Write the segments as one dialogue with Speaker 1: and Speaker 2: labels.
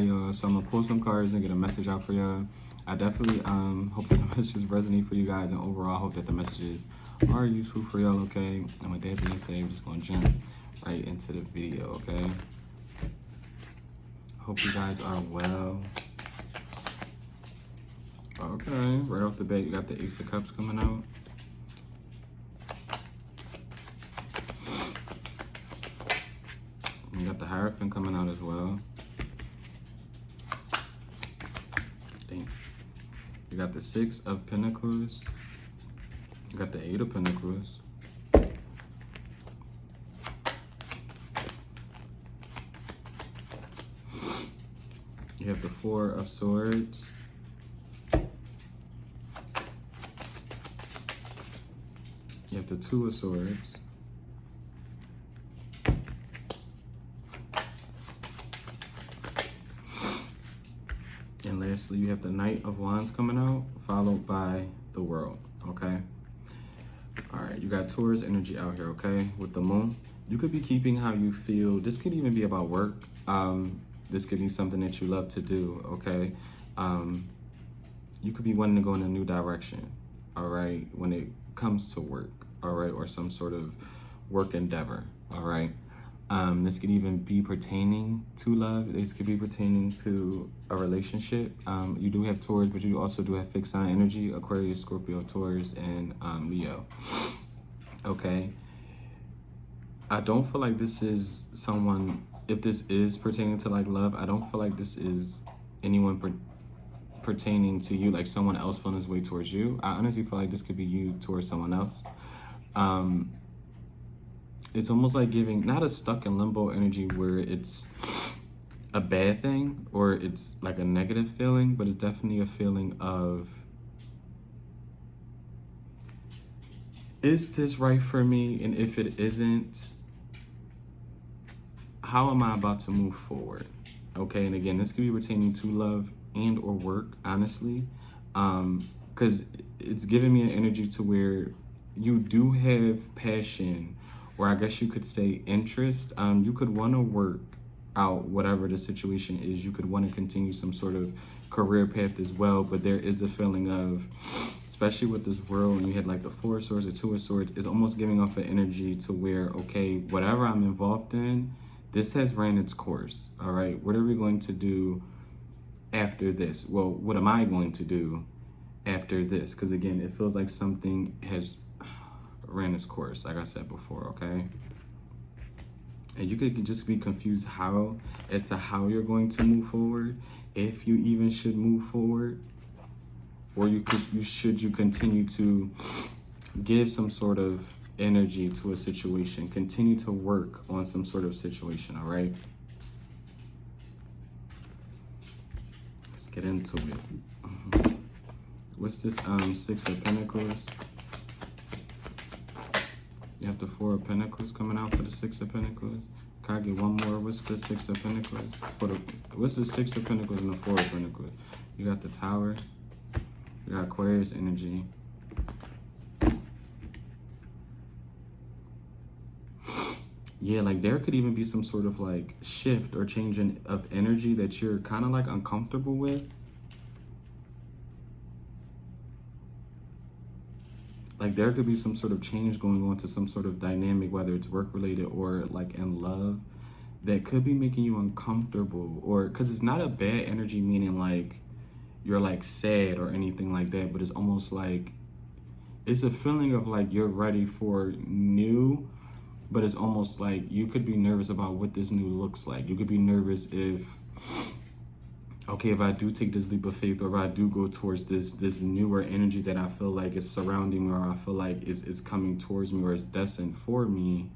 Speaker 1: Hi y'all, so I'm gonna pull some cards and get a message out for y'all. I definitely hope that the messages resonate for you guys, and overall hope that the messages are useful for y'all, okay? And with that being said, we're just gonna jump right into the video, okay? Hope you guys are well. Okay, right off the bat, you got the Ace of Cups coming out. You got the Hierophant coming out as well. You got the Six of Pentacles. You got the Eight of Pentacles. You have the Four of Swords. You have the Two of Swords. And lastly, you have the Knight of Wands coming out, followed by the World, okay? All right, you got Taurus energy out here, okay? With the Moon, you could be keeping how you feel. This could even be about work. This could be something that you love to do, okay? You could be wanting to go in a new direction, all right? When it comes to work, all right? Or some sort of work endeavor, all right? This could even be pertaining to love. This could be pertaining to a relationship. You do have Taurus, but you also do have fixed sign energy, Aquarius, Scorpio, Taurus, and Leo. Okay. I don't feel like this is someone, if this is pertaining to like love, I don't feel like this is anyone pertaining to you, like someone else feeling this way towards you. I honestly feel like this could be you towards someone else. It's almost like giving, not a stuck in limbo energy where it's a bad thing or it's like a negative feeling, but it's definitely a feeling of, is this right for me? And if it isn't, how am I about to move forward? Okay, and again, this could be pertaining to love and or work, honestly, because it's giving me an energy to where you do have passion, or I guess you could say interest. You could want to work out whatever the situation is. You could want to continue some sort of career path as well, but there is a feeling of, especially with this World, when you had like the Four of Swords or Two of Swords, is almost giving off an energy to where, okay, whatever I'm involved in, this has ran its course, all right? What are we going to do after this? Well, what am I going to do after this? Because again, it feels like something has ran its course, like I said before, okay? And you could just be confused as to how you're going to move forward, if you even should move forward, or you continue to give some sort of energy to a situation, continue to work on some sort of situation, all right? Let's get into it. What's this Six of Pentacles? You have the Four of Pentacles coming out for the Six of Pentacles. Can I get one more? What's the Six of Pentacles? What's the Six of Pentacles and the Four of Pentacles? You got the Tower. You got Aquarius energy. Yeah, like there could even be some sort of like shift or change of energy that you're kind of like uncomfortable with. Like there could be some sort of change going on to some sort of dynamic, whether it's work related or like in love, that could be making you uncomfortable, or because it's not a bad energy, meaning like you're like sad or anything like that, but it's almost like it's a feeling of like you're ready for new, but it's almost like you could be nervous about what this new looks like. You could be nervous if, okay, if I do take this leap of faith, or if I do go towards this newer energy that I feel like is surrounding me, or I feel like is coming towards me, or is destined for me,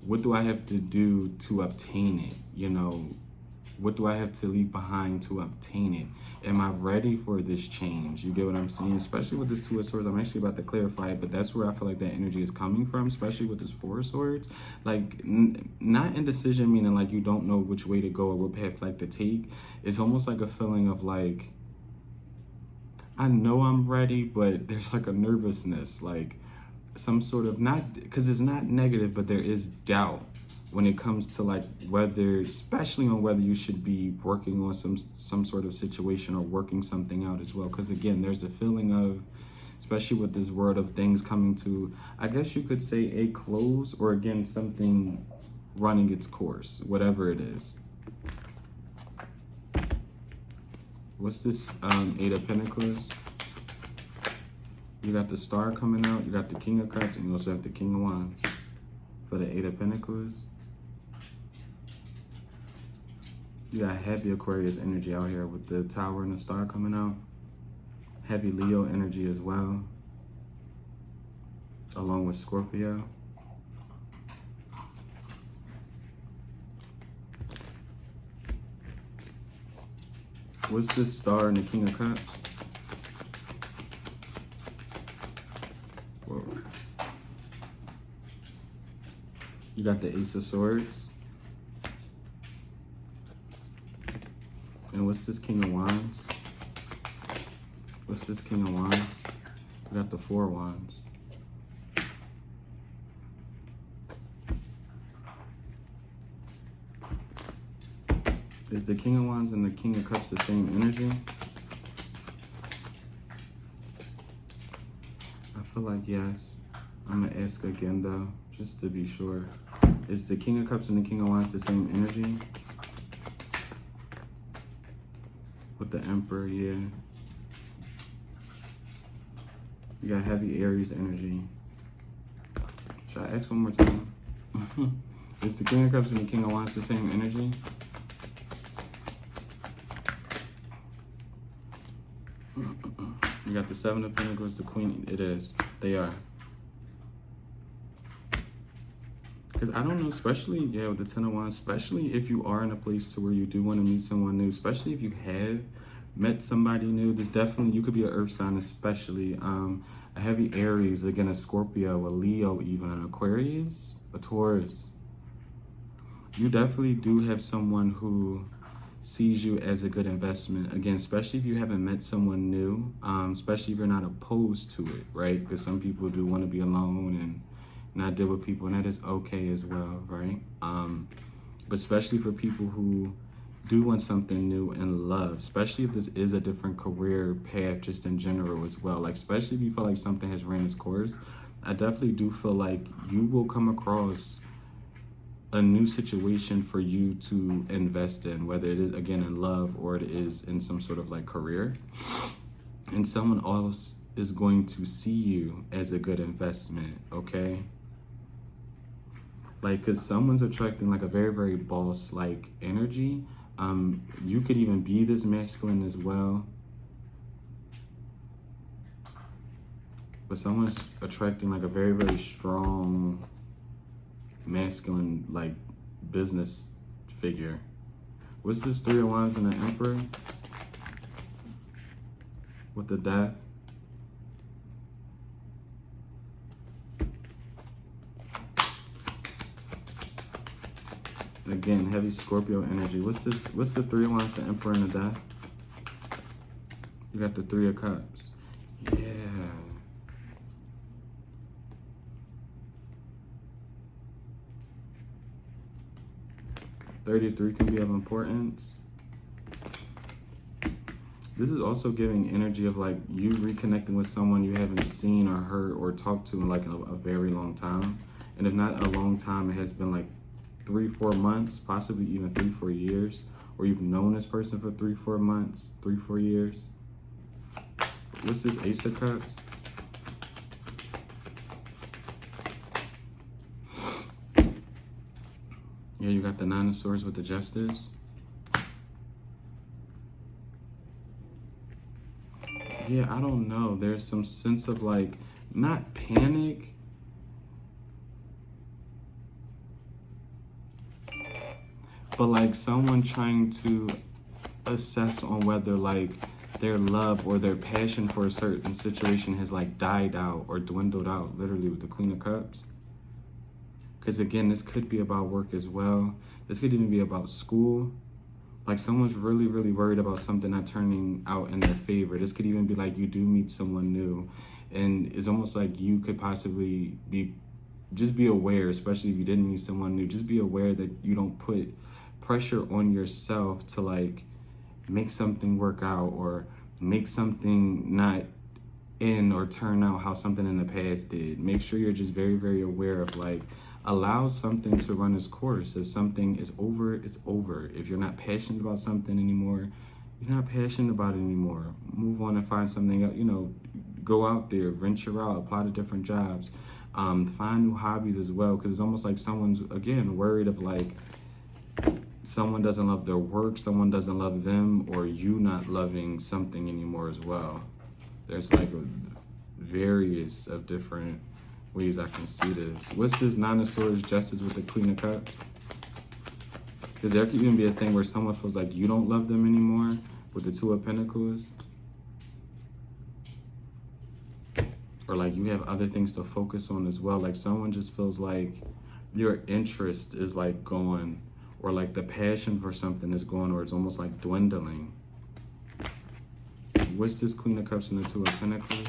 Speaker 1: what do I have to do to obtain it? You know, what do I have to leave behind to obtain it? Am I ready for this change? You get what I'm saying? Especially with this Two of Swords, I'm actually about to clarify it, but that's where I feel like that energy is coming from, especially with this Four of Swords. Like, not indecision, meaning like you don't know which way to go or what path like to take. It's almost like a feeling of like, I know I'm ready, but there's like a nervousness, like some sort of, not, because it's not negative, but there is doubt. when it comes to like whether, especially on whether you should be working on some sort of situation or working something out as well. Because again, there's the feeling of, especially with this world of things coming to, I guess you could say, a close, or again, something running its course, whatever it is. What's this Eight of Pentacles? You got the Star coming out, you got the King of Cups, and you also have the King of Wands for the Eight of Pentacles. You got heavy Aquarius energy out here with the Tower and the Star coming out. Heavy Leo energy as well, along with Scorpio. What's this Star and the King of Cups? Whoa. You got the Ace of Swords. And what's this King of Wands? What's this King of Wands? We got the Four of Wands. Is the King of Wands and the King of Cups the same energy? I feel like yes. I'm gonna ask again though, just to be sure. Is the King of Cups and the King of Wands the same energy? With the Emperor, yeah. You got heavy Aries energy. Should I ask one more time? Is the King of Cups and the King of Wands the same energy? You got the Seven of Pentacles, the Queen. It is. They are. Because I don't know, especially, yeah, with the Ten of Wands, especially if you are in a place to where you do want to meet someone new, especially if you have met somebody new, there's definitely, you could be an earth sign, especially a heavy Aries, again, a Scorpio, a Leo, even an Aquarius, a Taurus. You definitely do have someone who sees you as a good investment. Again, especially if you haven't met someone new, especially if you're not opposed to it, right? Because some people do want to be alone and not deal with people, and that is okay as well, right? But especially for people who do want something new and love, especially if this is a different career path just in general as well, like especially if you feel like something has ran its course, I definitely do feel like you will come across a new situation for you to invest in, whether it is again in love or it is in some sort of like career, and someone else is going to see you as a good investment, okay? Like, because someone's attracting like a very, very boss-like energy. You could even be this masculine as well. But someone's attracting like a very, very strong masculine, like, business figure. What's this Three of Wands and the Emperor? With the Death. Again, heavy Scorpio energy. What's this? What's the Three of Wands, the Emperor, and the Death? You got the Three of Cups. Yeah. $33 can be of importance. This is also giving energy of like you reconnecting with someone you haven't seen or heard or talked to in like a very long time. And if not a long time, it has been like 3-4 months, possibly even 3-4 years, or you've known this person for 3-4 months, 3-4 years. What's this Ace of Cups? Yeah, you got the Nine of Swords with the Justice. Yeah, I don't know. There's some sense of like, not panic, but like someone trying to assess on whether like their love or their passion for a certain situation has like died out or dwindled out, literally with the Queen of Cups. Because again, this could be about work as well. This could even be about school. Like someone's really, really worried about something not turning out in their favor. This could even be like you do meet someone new and it's almost like you could possibly be just be aware, especially if you didn't meet someone new, just be aware that you don't put pressure on yourself to like make something work out or make something not in or turn out how something in the past did. Make sure you're just very, very aware of like, allow something to run its course. If something is over, it's over. If you're not passionate about something anymore, you're not passionate about it anymore. Move on and find something else, you know, go out there, venture out, apply to different jobs, find new hobbies as well. Cause it's almost like someone's, again, worried of like, someone doesn't love their work, someone doesn't love them, or you not loving something anymore as well. There's like various of different ways I can see this. What's this Nine of Swords Justice with the Queen of Cups? Because there could even be a thing where someone feels like you don't love them anymore with the Two of Pentacles. Or like you have other things to focus on as well. Like someone just feels like your interest is like gone, or like the passion for something is gone, or it's almost like dwindling. What's this Queen of Cups and the Two of Pentacles?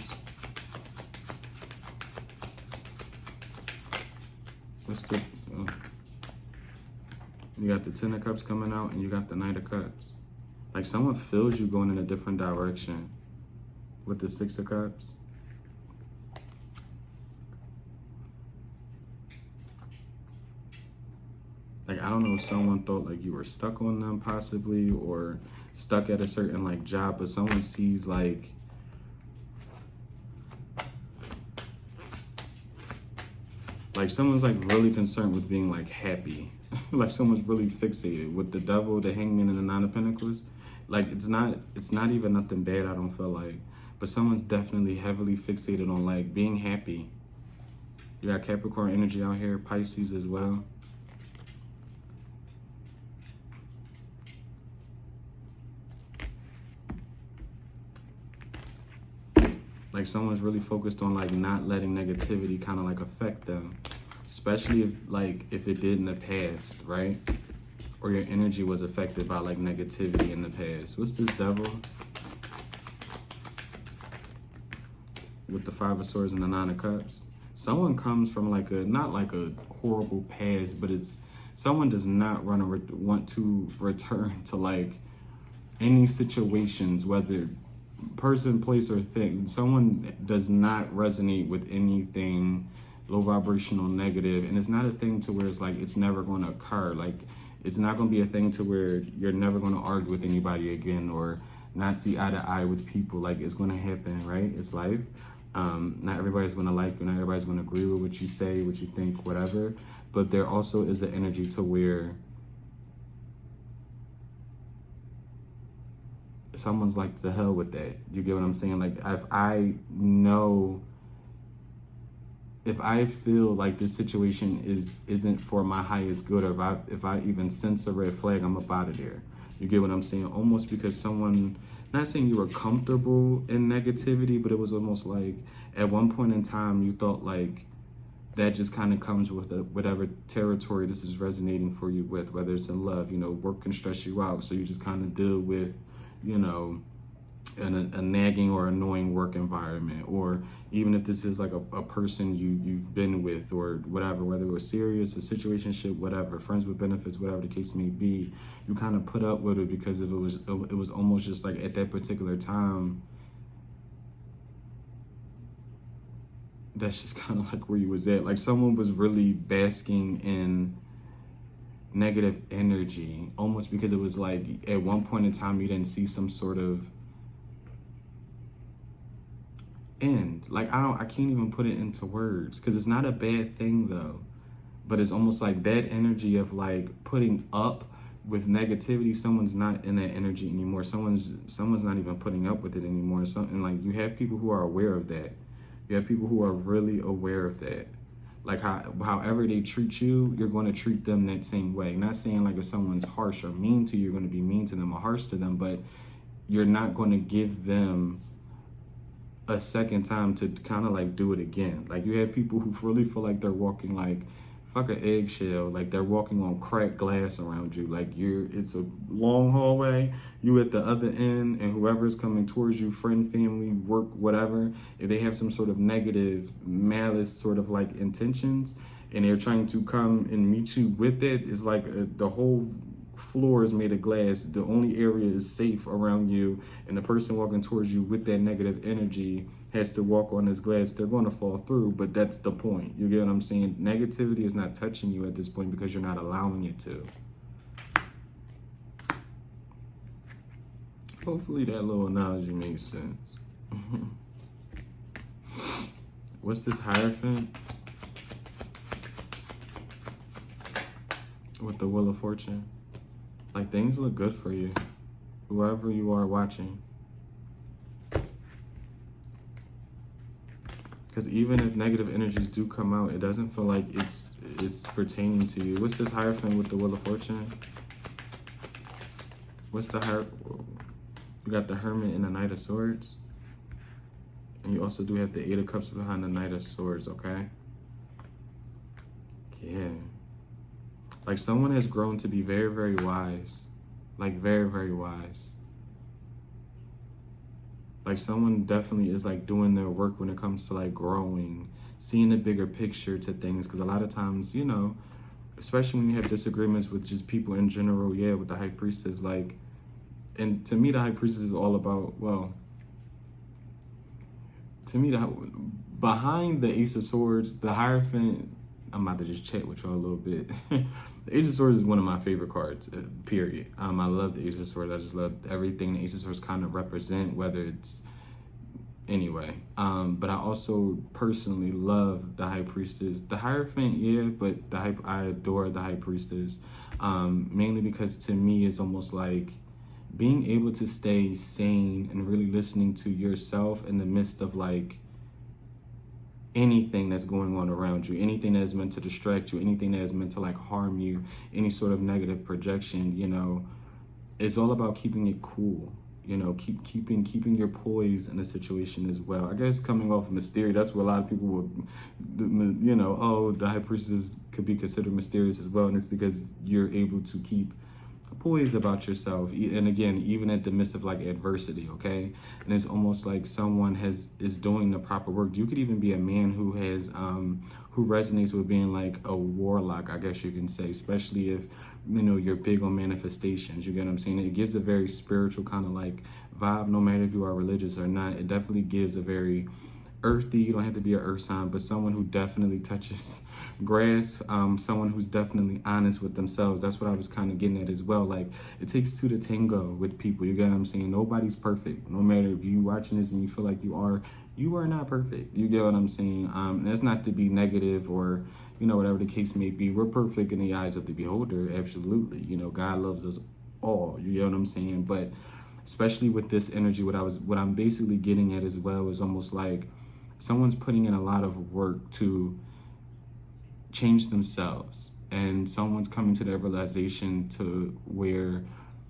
Speaker 1: What's the... you got the Ten of Cups coming out and you got the Knight of Cups. Like someone feels you going in a different direction with the Six of Cups. Like, I don't know if someone thought like you were stuck on them possibly, or stuck at a certain like job, but someone sees like someone's like really concerned with being like happy. Like someone's really fixated with the Devil, the Hangman, and the Nine of Pentacles. Like it's not even nothing bad, I don't feel like, but someone's definitely heavily fixated on like being happy. You got Capricorn energy out here, Pisces as well. Like someone's really focused on like not letting negativity kind of like affect them, especially if it did in the past, right? Or your energy was affected by like negativity in the past. What's this Devil with the Five of Swords and the Nine of Cups? Someone comes from like not like a horrible past, but it's someone does not want to return to like any situations, whether person, place, or thing. Someone does not resonate with anything low vibrational, negative, and it's not a thing to where it's like it's never going to occur. Like it's not going to be a thing to where you're never going to argue with anybody again or not see eye to eye with people. Like it's going to happen, right? It's life. Not everybody's going to like you, not everybody's going to agree with what you say, what you think, whatever, but there also is an energy to where someone's like, to hell with that. You get what I'm saying? Like if I feel like this situation isn't for my highest good, or if I even sense a red flag, I'm up out of there. You get what I'm saying? Almost because someone, not saying you were comfortable in negativity, but it was almost like at one point in time you thought like that just kind of comes with whatever territory this is resonating for you with, whether it's in love, you know, work can stress you out. So you just kind of deal with, you know, a nagging or annoying work environment, or even if this is like a person you've been with or whatever, whether it was serious, a situationship, whatever, friends with benefits, whatever the case may be, you kind of put up with it because it was almost just like at that particular time, that's just kind of like where you was at. Like someone was really basking in negative energy, almost because it was like at one point in time you didn't see some sort of end. Like I can't even put it into words because it's not a bad thing though, but it's almost like that energy of like putting up with negativity. Someone's not in that energy anymore. Someone's not even putting up with it anymore. And like you have people who are aware of that. You have people who are really aware of that. Like however they treat you, you're going to treat them that same way. Not saying like if someone's harsh or mean to you, you're going to be mean to them or harsh to them, but you're not going to give them a second time to kind of like do it again. Like you have people who really feel like they're walking like like an eggshell. Like they're walking on cracked glass around you. Like it's a long hallway. You at the other end, and whoever's coming towards you, friend, family, work, whatever, if they have some sort of negative, malice, sort of like intentions, and they're trying to come and meet you with it, it's like the whole floor is made of glass. The only area is safe around you, and the person walking towards you with that negative energy has to walk on this glass. They're going to fall through, but that's the point. You get what I'm saying? Negativity is not touching you at this point because you're not allowing it to. Hopefully that little analogy makes sense. What's this Hierophant? With the Wheel of Fortune. Like, things look good for you, whoever you are watching. Because even if negative energies do come out, it doesn't feel like it's pertaining to you. What's this Hierophant with the Wheel of Fortune? What's the You got the Hermit and the Knight of Swords. And you also do have the Eight of Cups behind the Knight of Swords, okay? Yeah. Like, someone has grown to be very, very wise. Like, very, very wise. Like, someone definitely is, like, doing their work when it comes to, like, growing, seeing the bigger picture to things. Because a lot of times, you know, especially when you have disagreements with just people in general, yeah, with the High Priestess, like, and to me, the High Priestess is all about, well, to me, behind the Ace of Swords, the Hierophant, I'm about to just chat with y'all a little bit. The Ace of Swords is one of my favorite cards, period. I love the Ace of Swords. I just love everything the Ace of Swords kind of represent, whether it's, anyway. But I also personally love the High Priestess. The Hierophant, yeah, but I adore the High Priestess. Mainly because to me, it's almost like being able to stay sane and really listening to yourself in the midst of, like, anything that's going on around you, anything that is meant to distract you, anything that is meant to, like, harm you, any sort of negative projection, you know, it's all about keeping it cool, you know, keeping your poise in a situation as well. I guess coming off of Mysteria, that's where a lot of people will, you know, oh, the High Priestess could be considered mysterious as well, and it's because you're able to keep poise about yourself, and again, even at the midst of, like, adversity, okay? And it's almost like someone is doing the proper work. You could even be a man who has who resonates with being like a warlock, I guess you can say, especially if, you know, you're big on manifestations. You get what I'm saying? It gives a very spiritual kind of like vibe, no matter if you are religious or not. It definitely gives a very earthy, you don't have to be an earth sign, but someone who definitely touches grass, someone who's definitely honest with themselves. That's what I was kind of getting at as well. Like, it takes two to tango with people. You get what I'm saying? Nobody's perfect. No matter if you watching this and you feel like you are not perfect. You get what I'm saying? That's not to be negative or, you know, whatever the case may be. We're perfect in the eyes of the beholder. Absolutely. You know, God loves us all. You get what I'm saying? But especially with this energy, what I'm basically getting at as well is almost like someone's putting in a lot of work to change themselves, and someone's coming to that realization to where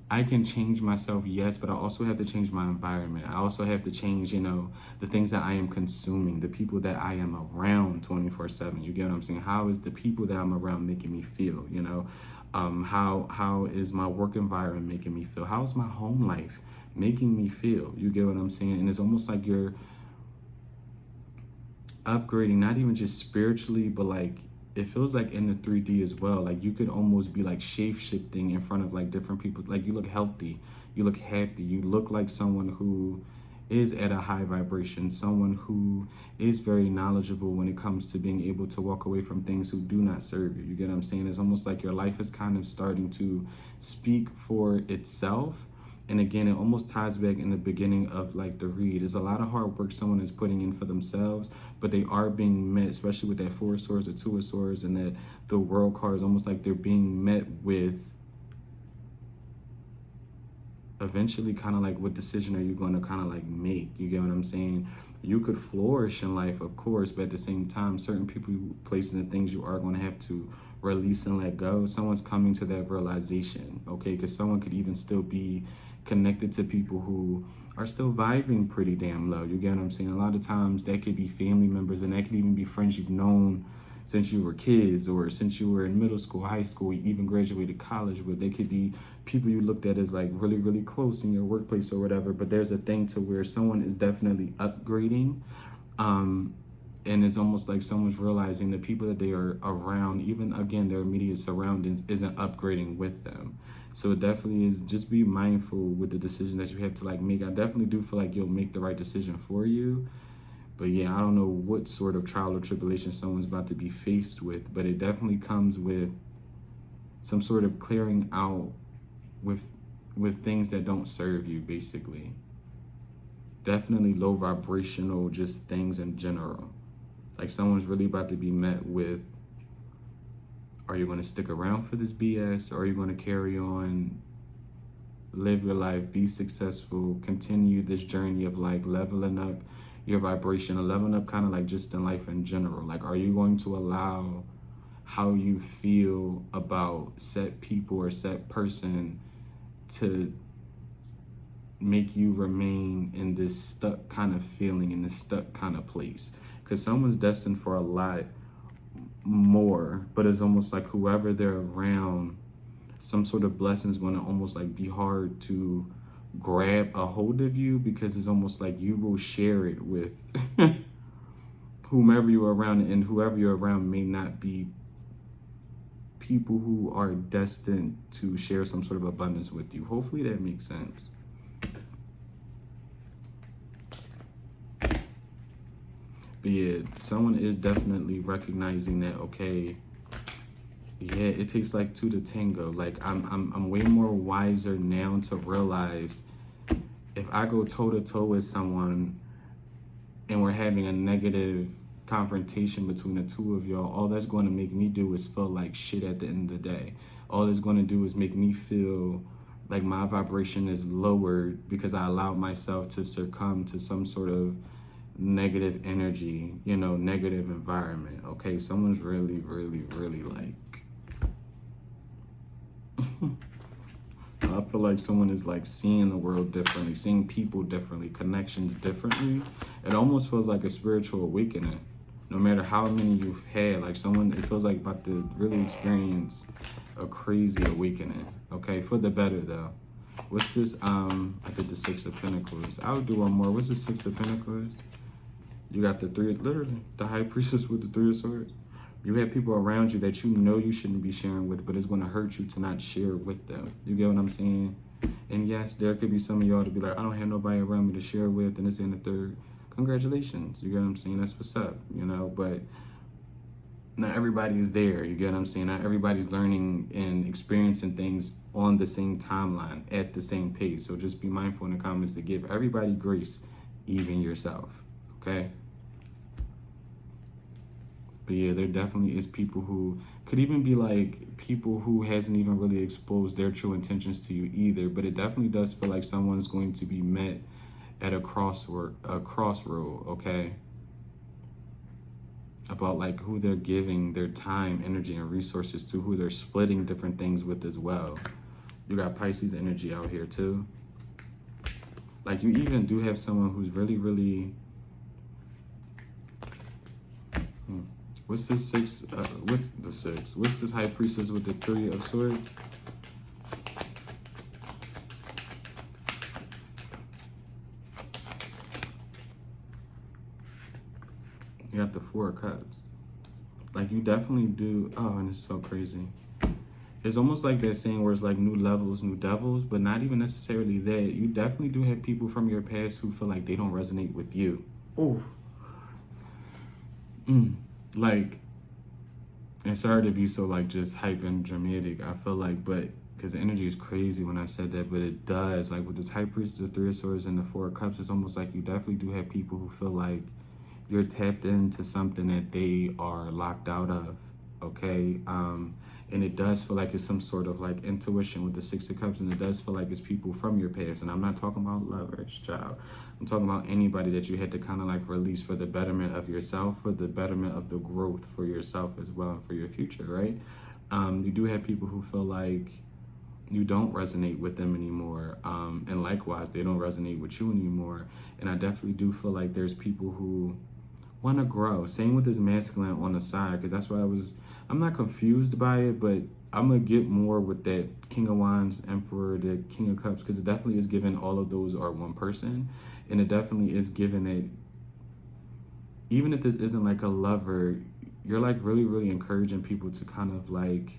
Speaker 1: I can change myself, yes, but I also have to change my environment. I also have to change, you know, the things that I am consuming, the people that I am around 24/7. You get what I'm saying? How is the people that I'm around making me feel, you know? How is my work environment making me feel? How is my home life making me feel? You get what I'm saying? And it's almost like you're upgrading, not even just spiritually, but like, it feels like in the 3D as well. Like, you could almost be like shape-shifting in front of like different people. Like, you look healthy, you look happy, you look like someone who is at a high vibration, someone who is very knowledgeable when it comes to being able to walk away from things who do not serve you. You get what I'm saying? It's almost like your life is kind of starting to speak for itself. And again, it almost ties back in the beginning of like the read. There's a lot of hard work someone is putting in for themselves, but they are being met, especially with that Four of Swords, the Two of Swords, and that the World card is almost like they're being met with eventually kind of like, what decision are you going to kind of like make? You get what I'm saying? You could flourish in life, of course, but at the same time, certain people, places, and things you are going to have to release and let go. Someone's coming to that realization, okay? Because someone could even still be connected to people who are still vibing pretty damn low. You get what I'm saying? A lot of times that could be family members, and that could even be friends you've known since you were kids, or since you were in middle school, high school, you even graduated college with. They could be people you looked at as like really, really close in your workplace or whatever. But there's a thing to where someone is definitely upgrading. And it's almost like someone's realizing the people that they are around, even again, their immediate surroundings, isn't upgrading with them. So it definitely is, just be mindful with the decision that you have to like make. I definitely do feel like you'll make the right decision for you. But yeah, I don't know what sort of trial or tribulation someone's about to be faced with, but it definitely comes with some sort of clearing out with things that don't serve you, basically. Definitely low vibrational, just things in general. Like someone's really about to be met with, are you going to stick around for this BS, or are you going to carry on, live your life, be successful, continue this journey of like leveling up your vibration, or leveling up kind of like just in life in general? Like, are you going to allow how you feel about set people or set person to make you remain in this stuck kind of feeling, in this stuck kind of place? Because someone's destined for a lot more, but it's almost like whoever they're around, some sort of blessing is going to almost like be hard to grab a hold of you, because it's almost like you will share it with whomever you're around, and whoever you're around may not be people who are destined to share some sort of abundance with you. Hopefully that makes sense. But yeah, someone is definitely recognizing that, okay, yeah, it takes like two to tango. Like I'm way more wiser now to realize if I go toe to toe with someone and we're having a negative confrontation between the two of y'all, all that's going to make me do is feel like shit at the end of the day. All it's going to do is make me feel like my vibration is lowered because I allowed myself to succumb to some sort of negative energy, negative environment. Okay, someone's really, really, really like I feel like someone is like seeing the world differently, seeing people differently, connections differently. It almost feels like a spiritual awakening. No matter how many you've had, like someone, it feels like about to really experience a crazy awakening. Okay, for the better though. What's this? I did the Six of Pentacles. I'll do one more. What's the Six of Pentacles? You got the three, literally, the High Priestess with the Three of Swords. You have people around you that you know you shouldn't be sharing with, but it's going to hurt you to not share with them. You get what I'm saying? And yes, there could be some of y'all to be like, I don't have nobody around me to share with, and this and the third. Congratulations. You get what I'm saying? That's what's up, but not everybody is there. You get what I'm saying? Not everybody's learning and experiencing things on the same timeline at the same pace. So just be mindful in the comments to give everybody grace, even yourself. Okay? But yeah, there definitely is people who could even be like people who hasn't even really exposed their true intentions to you either. But it definitely does feel like someone's going to be met at a crossroad, okay? About like who they're giving their time, energy, and resources to, who they're splitting different things with as well. You got Pisces energy out here too. Like you even do have someone who's really, really... What's this six? What's the six? What's this High Priestess with the Three of Swords? You got the Four of Cups. Like you definitely do. Oh, and it's so crazy. It's almost like that saying where it's like new levels, new devils, but not even necessarily that. You definitely do have people from your past who feel like they don't resonate with you. Oh. Like, and sorry to be so like just hype and dramatic, I feel like, but because the energy is crazy when I said that, but it does. Like with this High Priestess, the Three of Swords, and the Four of Cups, it's almost like you definitely do have people who feel like you're tapped into something that they are locked out of, okay? And it does feel like it's some sort of like intuition with the Six of Cups, and it does feel like it's people from your past. And I'm not talking about lovers, child. I'm talking about anybody that you had to kind of like release for the betterment of yourself, for the betterment of the growth for yourself as well, and for your future, right? You do have people who feel like you don't resonate with them anymore. And likewise, they don't resonate with you anymore. And I definitely do feel like there's people who want to grow. Same with this masculine on the side, because that's why I'm not confused by it, but I'm going to get more with that King of Wands, Emperor, the King of Cups, because it definitely is given all of those are one person. And it definitely is given that even if this isn't like a lover, you're like really, really encouraging people to kind of like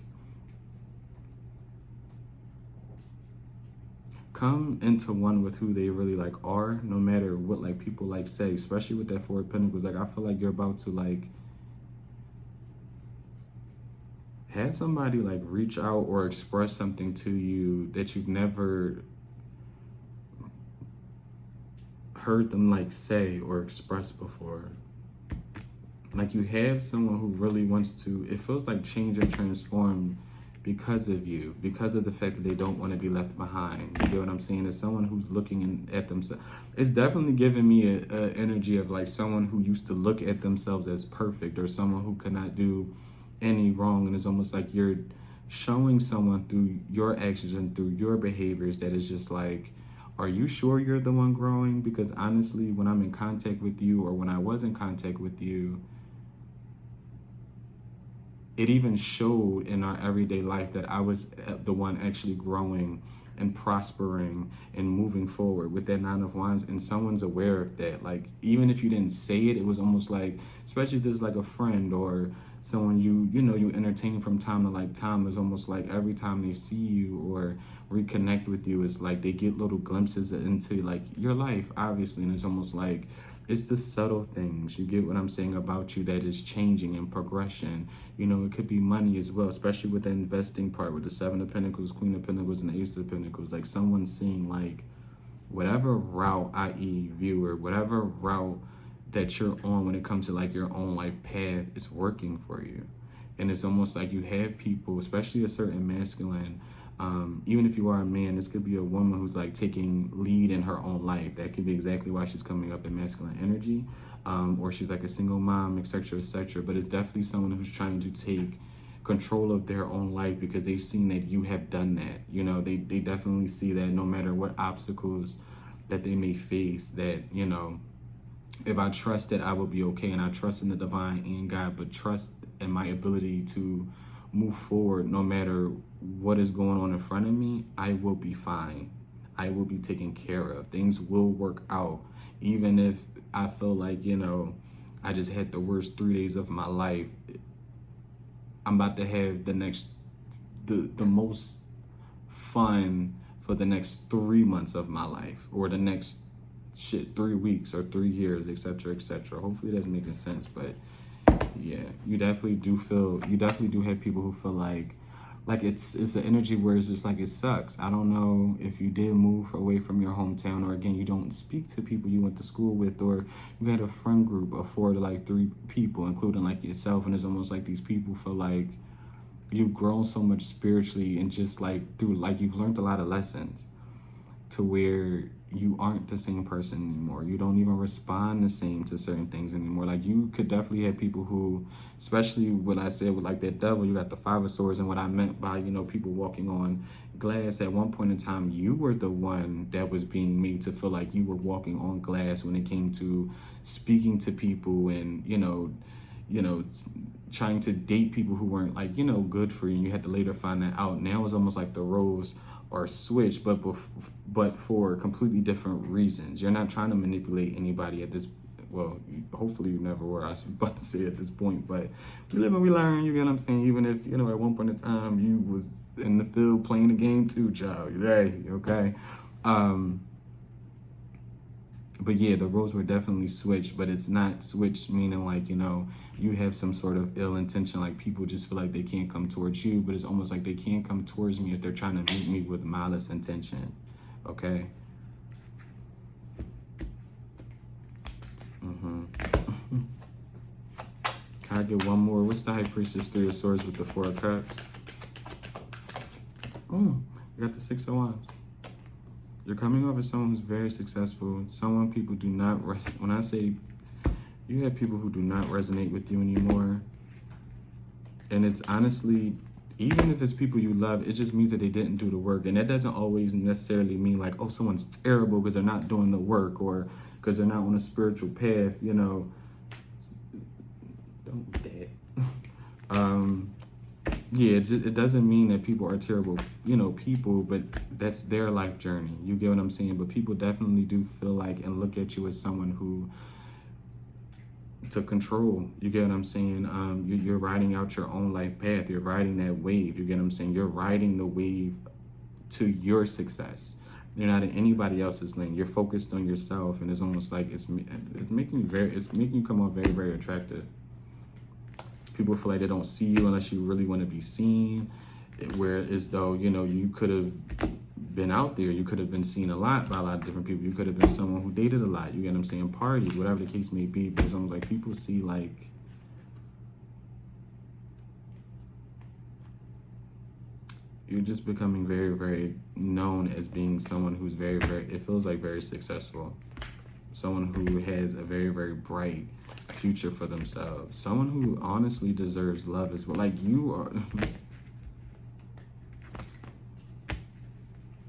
Speaker 1: come into one with who they really like are, no matter what like people like say, especially with that Four of Pentacles. Like I feel like you're about to like have somebody like reach out or express something to you that you've never heard them like say or express before. Like you have someone who really wants to, it feels like change and transform because of you, because of the fact that they don't want to be left behind. You get what I'm saying? It's someone who's looking at themselves. It's definitely giving me a energy of like someone who used to look at themselves as perfect, or someone who could not do any wrong. And it's almost like you're showing someone through your actions and through your behaviors that is just like, are you sure you're the one growing? Because honestly, when I'm in contact with you, or when I was in contact with you, it even showed in our everyday life that I was the one actually growing and prospering and moving forward with that Nine of Wands. And someone's aware of that. Like, even if you didn't say it, it was almost like, especially if this is like a friend or someone you entertain from time to like time, is almost like every time they see you or reconnect with you, it's like they get little glimpses into like your life, obviously. And it's almost like, it's the subtle things, you get what I'm saying, about you that is changing and progression. You know, it could be money as well, especially with the investing part, with the Seven of Pentacles, Queen of Pentacles, and the Ace of Pentacles. Like someone seeing like whatever route, i.e. viewer, whatever route that you're on when it comes to like your own life path is working for you. And it's almost like you have people, especially a certain masculine, even if you are a man, this could be a woman who's like taking lead in her own life. That could be exactly why she's coming up in masculine energy, or she's like a single mom, etc., etc. But it's definitely someone who's trying to take control of their own life because they've seen that you have done that. You know, they definitely see that no matter what obstacles that they may face, that, you know, if I trust that I will be okay, and I trust in the divine and God, but trust in my ability to move forward no matter what is going on in front of me, I will be fine. I will be taken care of. Things will work out. Even if I feel like, you know, I just had the worst 3 days of my life, I'm about to have the most fun for the next 3 months of my life, or the next 3 weeks or 3 years, etc., etc. Hopefully that's making sense. But yeah, you definitely do have people who feel like it's an energy where it's just like it sucks. I don't know if you did move away from your hometown, or again, you don't speak to people you went to school with, or you had a friend group of 4 to like 3 people, including like yourself, and it's almost like these people feel like you've grown so much spiritually, and just like through like you've learned a lot of lessons, to where you aren't the same person anymore. You don't even respond the same to certain things anymore. Like you could definitely have people who, especially what I said with like that devil, you got the 5 of Swords, and what I meant by, you know, people walking on glass. At one point in time, you were the one that was being made to feel like you were walking on glass when it came to speaking to people, and, you know, trying to date people who weren't like, you know, good for you. And you had to later find that out. Now it's almost like the roles are switched, but for completely different reasons. You're not trying to manipulate anybody at this, well, hopefully you never were, I was about to say, at this point, but we live and we learn, you get what I'm saying? Even if, you know, at one point in time you was in the field playing the game too, child. Hey, okay. But yeah, the roles were definitely switched, but it's not switched meaning like, you know, you have some sort of ill intention, like people just feel like they can't come towards you, but it's almost like they can't come towards me if they're trying to meet me with malice intention, okay? Can I get one more? What's the High Priestess, 3 of Swords with the 4 of Cups? I got the 6 of Wands. You're coming off as someone who's very successful. Someone people do not, when I say you have people who do not resonate with you anymore. And it's honestly, even if it's people you love, it just means that they didn't do the work. And that doesn't always necessarily mean like, oh, someone's terrible because they're not doing the work, or because they're not on a spiritual path. You know, don't do that. Yeah, it doesn't mean that people are terrible, people, but that's their life journey. You get what I'm saying? But people definitely do feel like and look at you as someone who took control. You get what I'm saying? You're riding out your own life path. You're riding that wave. You get what I'm saying? You're riding the wave to your success. You're not in anybody else's lane. You're focused on yourself, and it's almost like it's making you come off very, very attractive. People feel like they don't see you unless you really want to be seen. Where as though you could have been out there, you could have been seen a lot by a lot of different people. You could have been someone who dated a lot. You get what I'm saying? Parties, whatever the case may be. But it's almost like people see like you're just becoming very, very known as being someone who's very, very, it feels like very successful. Someone who has a very, very bright future for themselves. Someone who honestly deserves love as well. Like you are.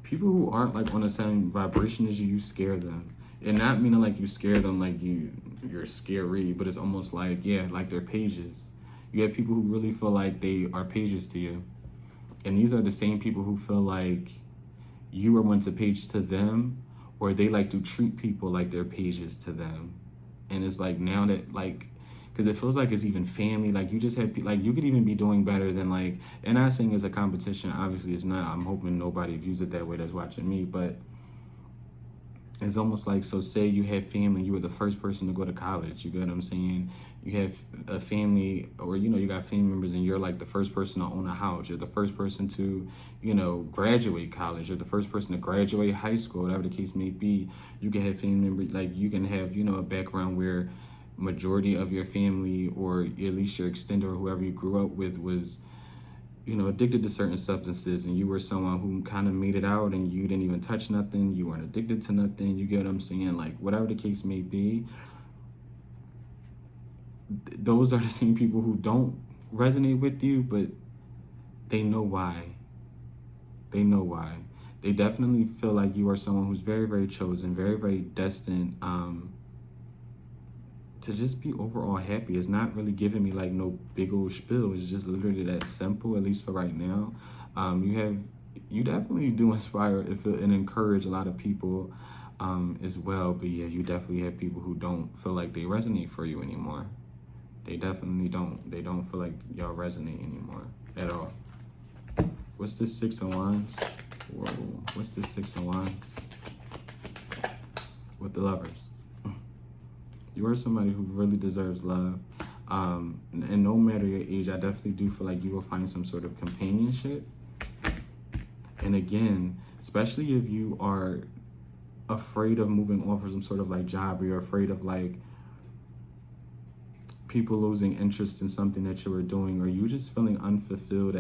Speaker 1: People who aren't like on the same vibration as you scare them. And not meaning like you scare them like you're scary, but it's almost like, yeah, like they're pages. You have people who really feel like they are pages to you. And these are the same people who feel like you are once a page to them, or they like to treat people like they're pages to them. And it's like now that like, because it feels like it's even family. Like you just have, like you could even be doing better than like, and I'm not saying it's a competition. Obviously it's not. I'm hoping nobody views it that way that's watching me, but it's almost like, so say you have family, you were the first person to go to college. You get what I'm saying? You have a family, or, you got family members and you're like the first person to own a house. You're the first person to, graduate college. You're the first person to graduate high school, whatever the case may be. You can have family members, like you can have, a background where majority of your family, or at least your extended or whoever you grew up with was, addicted to certain substances, and you were someone who kind of made it out and you didn't even touch nothing. You weren't addicted to nothing. You get what I'm saying? Like whatever the case may be, those are the same people who don't resonate with you, but they know why. They know why. They definitely feel like you are someone who's very, very chosen, very, very destined, to just be overall happy. It's not really giving me like no big old spiel. It's just literally that simple, at least for right now. You definitely do inspire and encourage a lot of people as well. But yeah, you definitely have people who don't feel like they resonate for you anymore. They definitely don't. They don't feel like y'all resonate anymore at all. What's this 6 of Wands? Whoa, what's this 6 of Wands? With the Lovers. You are somebody who really deserves love. And no matter your age, I definitely do feel like you will find some sort of companionship. And again, especially if you are afraid of moving on for some sort of like job, or you're afraid of like people losing interest in something that you were doing, or you just feeling unfulfilled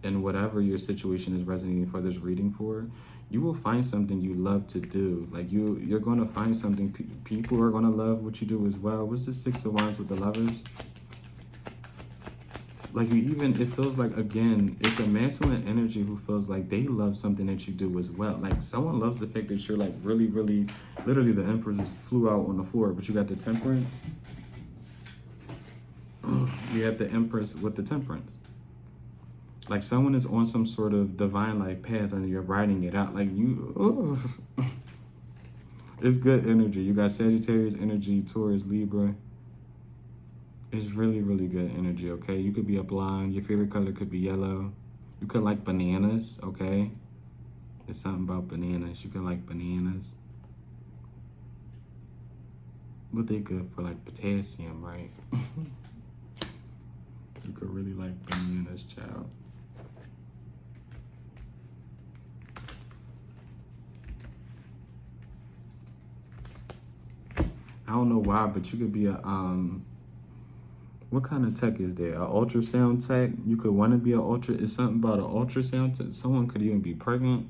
Speaker 1: in whatever your situation is resonating for this reading for, you will find something you love to do. Like you're going to find something people are going to love what you do as well. What's the 6 of Wands with the Lovers? Like it feels like, again, it's a masculine energy who feels like they love something that you do as well. Like someone loves the fact that you're like really, really, literally the Empress flew out on the floor, but you got the Temperance. You have the Empress with the Temperance. Like someone is on some sort of divine like path and you're riding it out. Like it's good energy. You got Sagittarius energy, Taurus, Libra. It's really, really good energy, okay? You could be a blonde. Your favorite color could be yellow. You could like bananas, okay? There's something about bananas. You could like bananas. But they good for like potassium, right? You could really like bananas, child. I don't know why, but you could be a, what kind of tech is there? An ultrasound tech? You could want to be it's something about an ultrasound tech. Someone could even be pregnant.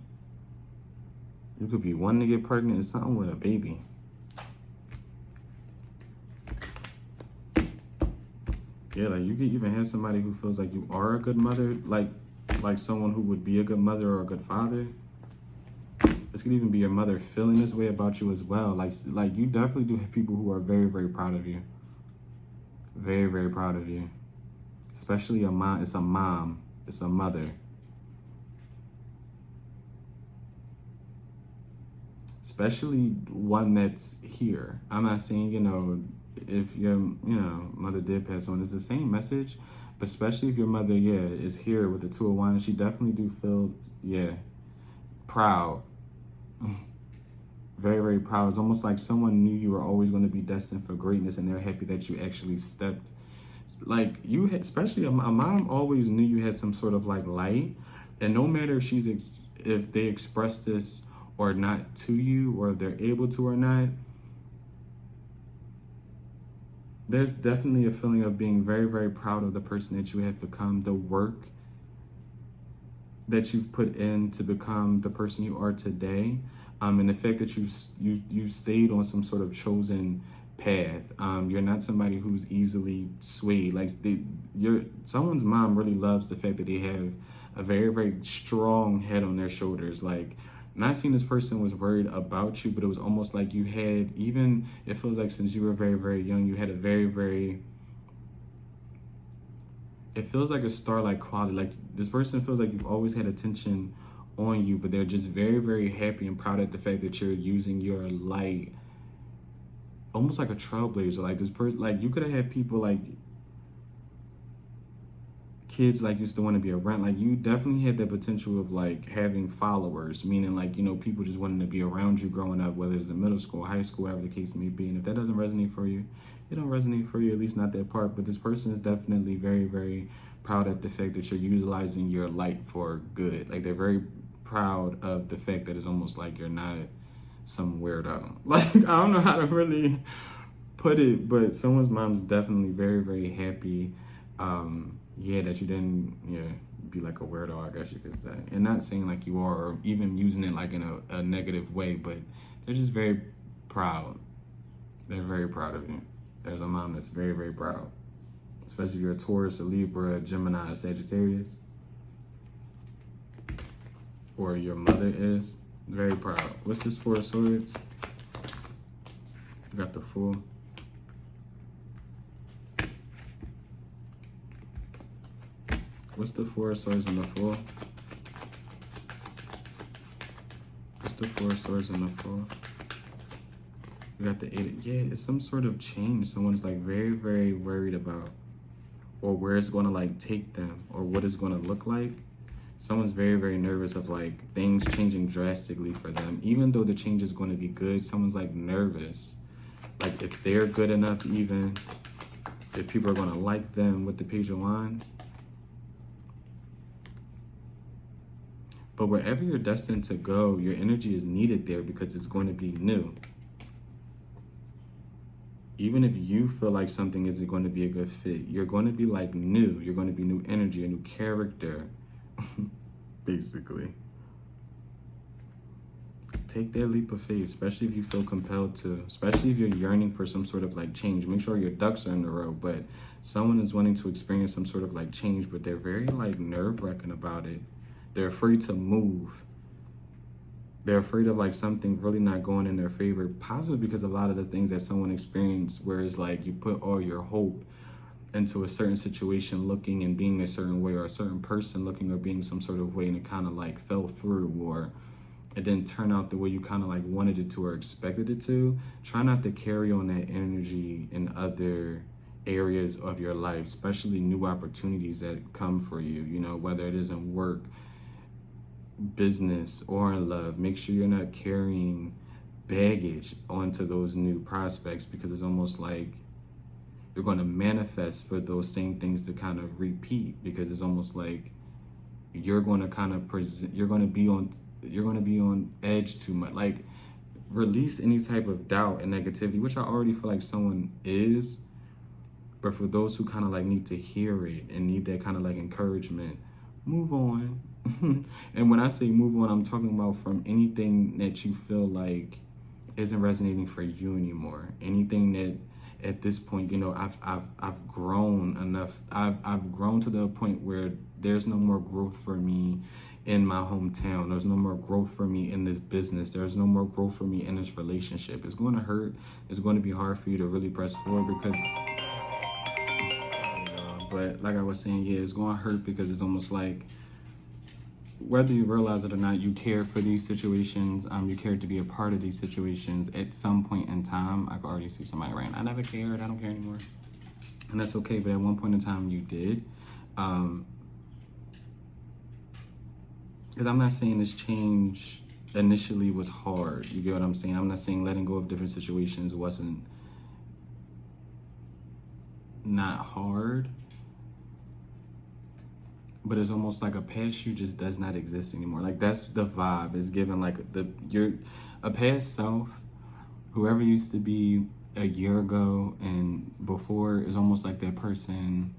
Speaker 1: You could be wanting to get pregnant. It's something with a baby. Yeah, like you could even have somebody who feels like you are a good mother, like someone who would be a good mother or a good father. This could even be your mother feeling this way about you as well. Like you definitely do have people who are very, very proud of you. Very, very proud of you. Especially a mom. It's a mom. It's a mother. Especially one that's here. I'm not saying, if your, mother did pass on, it's the same message. But especially if your mother, is here with the Two of Wands, she definitely do feel, proud. Very, very proud. It's almost like someone knew you were always going to be destined for greatness, and they're happy that you actually stepped. Like you had, especially a mom always knew you had some sort of like light, and no matter if if they express this or not to you, or if they're able to or not, there's definitely a feeling of being very, very proud of the person that you have become, the work that you've put in to become the person you are today, and the fact that you stayed on some sort of chosen path. You're not somebody who's easily swayed. Like someone's mom really loves the fact that they have a very, very strong head on their shoulders. Like, not seeing this person was worried about you, but it was almost like you had, even, it feels like since you were very, very young, you had a very, very, it feels like a star-like quality. Like this person feels like you've always had attention on you, but they're just very, very happy and proud at the fact that you're using your light, almost like a trailblazer. Like this person, like you could have had people like kids like used to want to be around. Like you definitely had the potential of like having followers, meaning like, people just wanting to be around you growing up, whether it's in middle school, high school, whatever the case may be. And if that doesn't resonate for you, it don't resonate for you, at least not that part. But this person is definitely very, very proud at the fact that you're utilizing your light for good. Like they're very proud of the fact that it's almost like you're not some weirdo. Like, I don't know how to really put it, but someone's mom's definitely very, very happy. That you didn't, be like a weirdo, I guess you could say. And not saying like you are, or even using it like in a negative way, but they're just very proud. They're very proud of you. There's a mom that's very, very proud. Especially if you're a Taurus, a Libra, a Gemini, a Sagittarius. Or your mother is. Very proud. What's this Four of Swords? You got the Fool. What's the Four of Swords and the Fool? What's the Four of Swords and the Fool? We got the Eight. It's some sort of change. Someone's like very, very worried about, or where it's going to like take them, or what it's going to look like. Someone's very, very nervous of like things changing drastically for them. Even though the change is going to be good, someone's like nervous. Like if they're good enough, even if people are going to like them with the Page of Wands. But wherever you're destined to go, your energy is needed there because it's going to be new. Even if you feel like something isn't going to be a good fit, you're going to be like new. You're going to be new energy, a new character, basically. Take that leap of faith, especially if you feel compelled to, especially if you're yearning for some sort of like change. Make sure your ducks are in a row, but someone is wanting to experience some sort of like change, but they're very like nerve-wracking about it. They're afraid to move. They're afraid of like something really not going in their favor, possibly because a lot of the things that someone experienced, where it's like you put all your hope into a certain situation looking and being a certain way, or a certain person looking or being some sort of way, and it kind of like fell through, or it didn't turn out the way you kind of like wanted it to or expected it to. Try not to carry on that energy in other areas of your life, especially new opportunities that come for you, whether it is in work, business, or in love. Make sure you're not carrying baggage onto those new prospects, because it's almost like you're going to manifest for those same things to kind of repeat, because it's almost like you're going to kind of you're going to be on edge too much. Like, release any type of doubt and negativity, which I already feel like someone is, but for those who kind of like need to hear it and need that kind of like encouragement, move on. And when I say move on, I'm talking about from anything that you feel like isn't resonating for you anymore. Anything that at this point, I've grown enough. I've grown to the point where there's no more growth for me in my hometown. There's no more growth for me in this business. There's no more growth for me in this relationship. It's going to hurt. It's going to be hard for you to really press forward, because But like I was saying, yeah, it's going to hurt because it's almost like whether you realize it or not, you care for these situations. You care to be a part of these situations at some point in time. I can already see somebody right now. I never cared. I don't care anymore. And that's okay. But at one point in time, you did. Because I'm not saying this change initially was hard. You get what I'm saying? I'm not saying letting go of different situations wasn't not hard. But it's almost like a past you just does not exist anymore. Like that's the vibe. It's given like a past self, whoever used to be a year ago and before is almost like that person,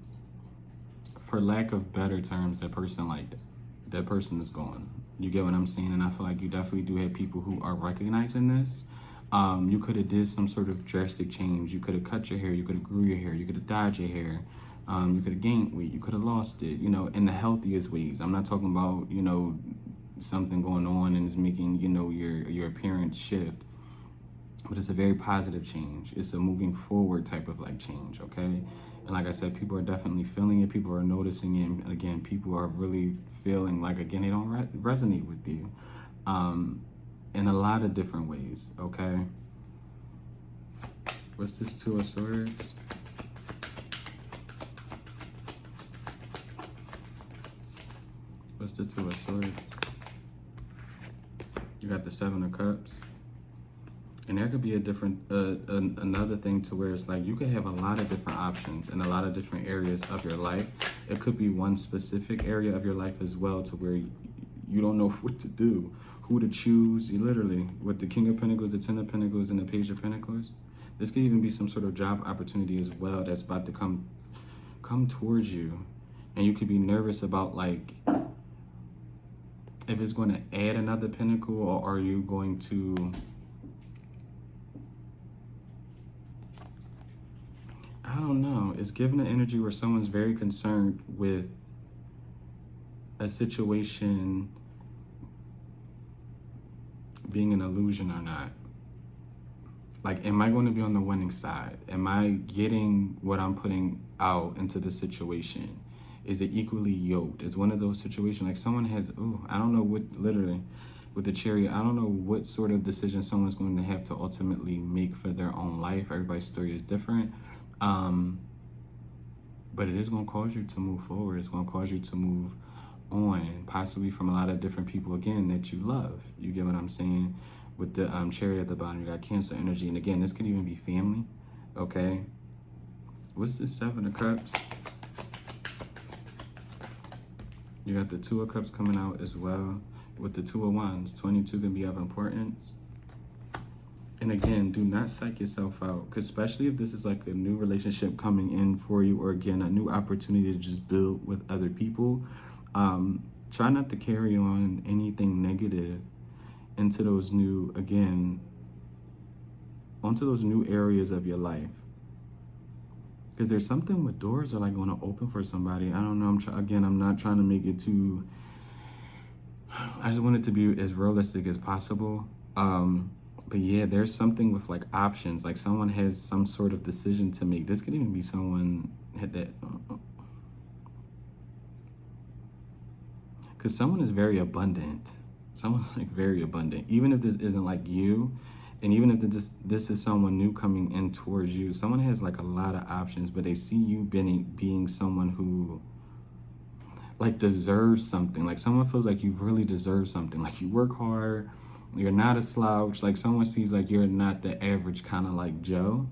Speaker 1: for lack of better terms, that person is gone. You get what I'm saying? And I feel like you definitely do have people who are recognizing this. You could have did some sort of drastic change. You could have cut your hair. You could have grew your hair. You could have dyed your hair. You could have gained weight. You could have lost it, in the healthiest ways. I'm not talking about, something going on and it's making, your appearance shift. But it's a very positive change. It's a moving forward type of like change, okay? And like I said, people are definitely feeling it. People are noticing it. And again, people are really feeling like, again, they don't resonate with you in a lot of different ways, okay? What's this Two of Swords? What's the Two of Swords? You got the Seven of Cups. And there could be a different, another thing to where it's like you could have a lot of different options in a lot of different areas of your life. It could be one specific area of your life as well to where you don't know what to do, who to choose. You literally, with the King of Pentacles, the Ten of Pentacles, and the Page of Pentacles, this could even be some sort of job opportunity as well that's about to come towards you. And you could be nervous about like, if it's going to add another pentacle, or are you going to, I don't know. It's given an energy where someone's very concerned with a situation being an illusion or not. Like, am I going to be on the winning side? Am I getting what I'm putting out into the situation? Is it equally yoked? It's one of those situations like someone has, I don't know what, literally, with the Chariot, I don't know what sort of decision someone's going to have to ultimately make for their own life. Everybody's story is different. But it is going to cause you to move forward. It's going to cause you to move on, possibly from a lot of different people, again, that you love. You get what I'm saying? With the Chariot at the bottom, you got Cancer energy. And again, this could even be family, okay? What's the Seven of Cups? You got the Two of Cups coming out as well. With the Two of Wands, 22 can be of importance. And again, do not psych yourself out, because especially if this is like a new relationship coming in for you, or again, a new opportunity to just build with other people, try not to carry on anything negative into those new, again, onto those new areas of your life. Because there's something with doors are like going to open for somebody. I don't know. I'm not trying to make it too, I just want it to be as realistic as possible. But yeah, there's something with like options, like someone has some sort of decision to make. This could even be someone that, because someone is very abundant. Someone's like very abundant. Even if this isn't like you, and even if this is someone new coming in towards you, someone has like a lot of options, but they see you being someone who like deserves something. Like someone feels like you really deserve something. Like you work hard, you're not a slouch. Like someone sees like you're not the average kind of like Joe.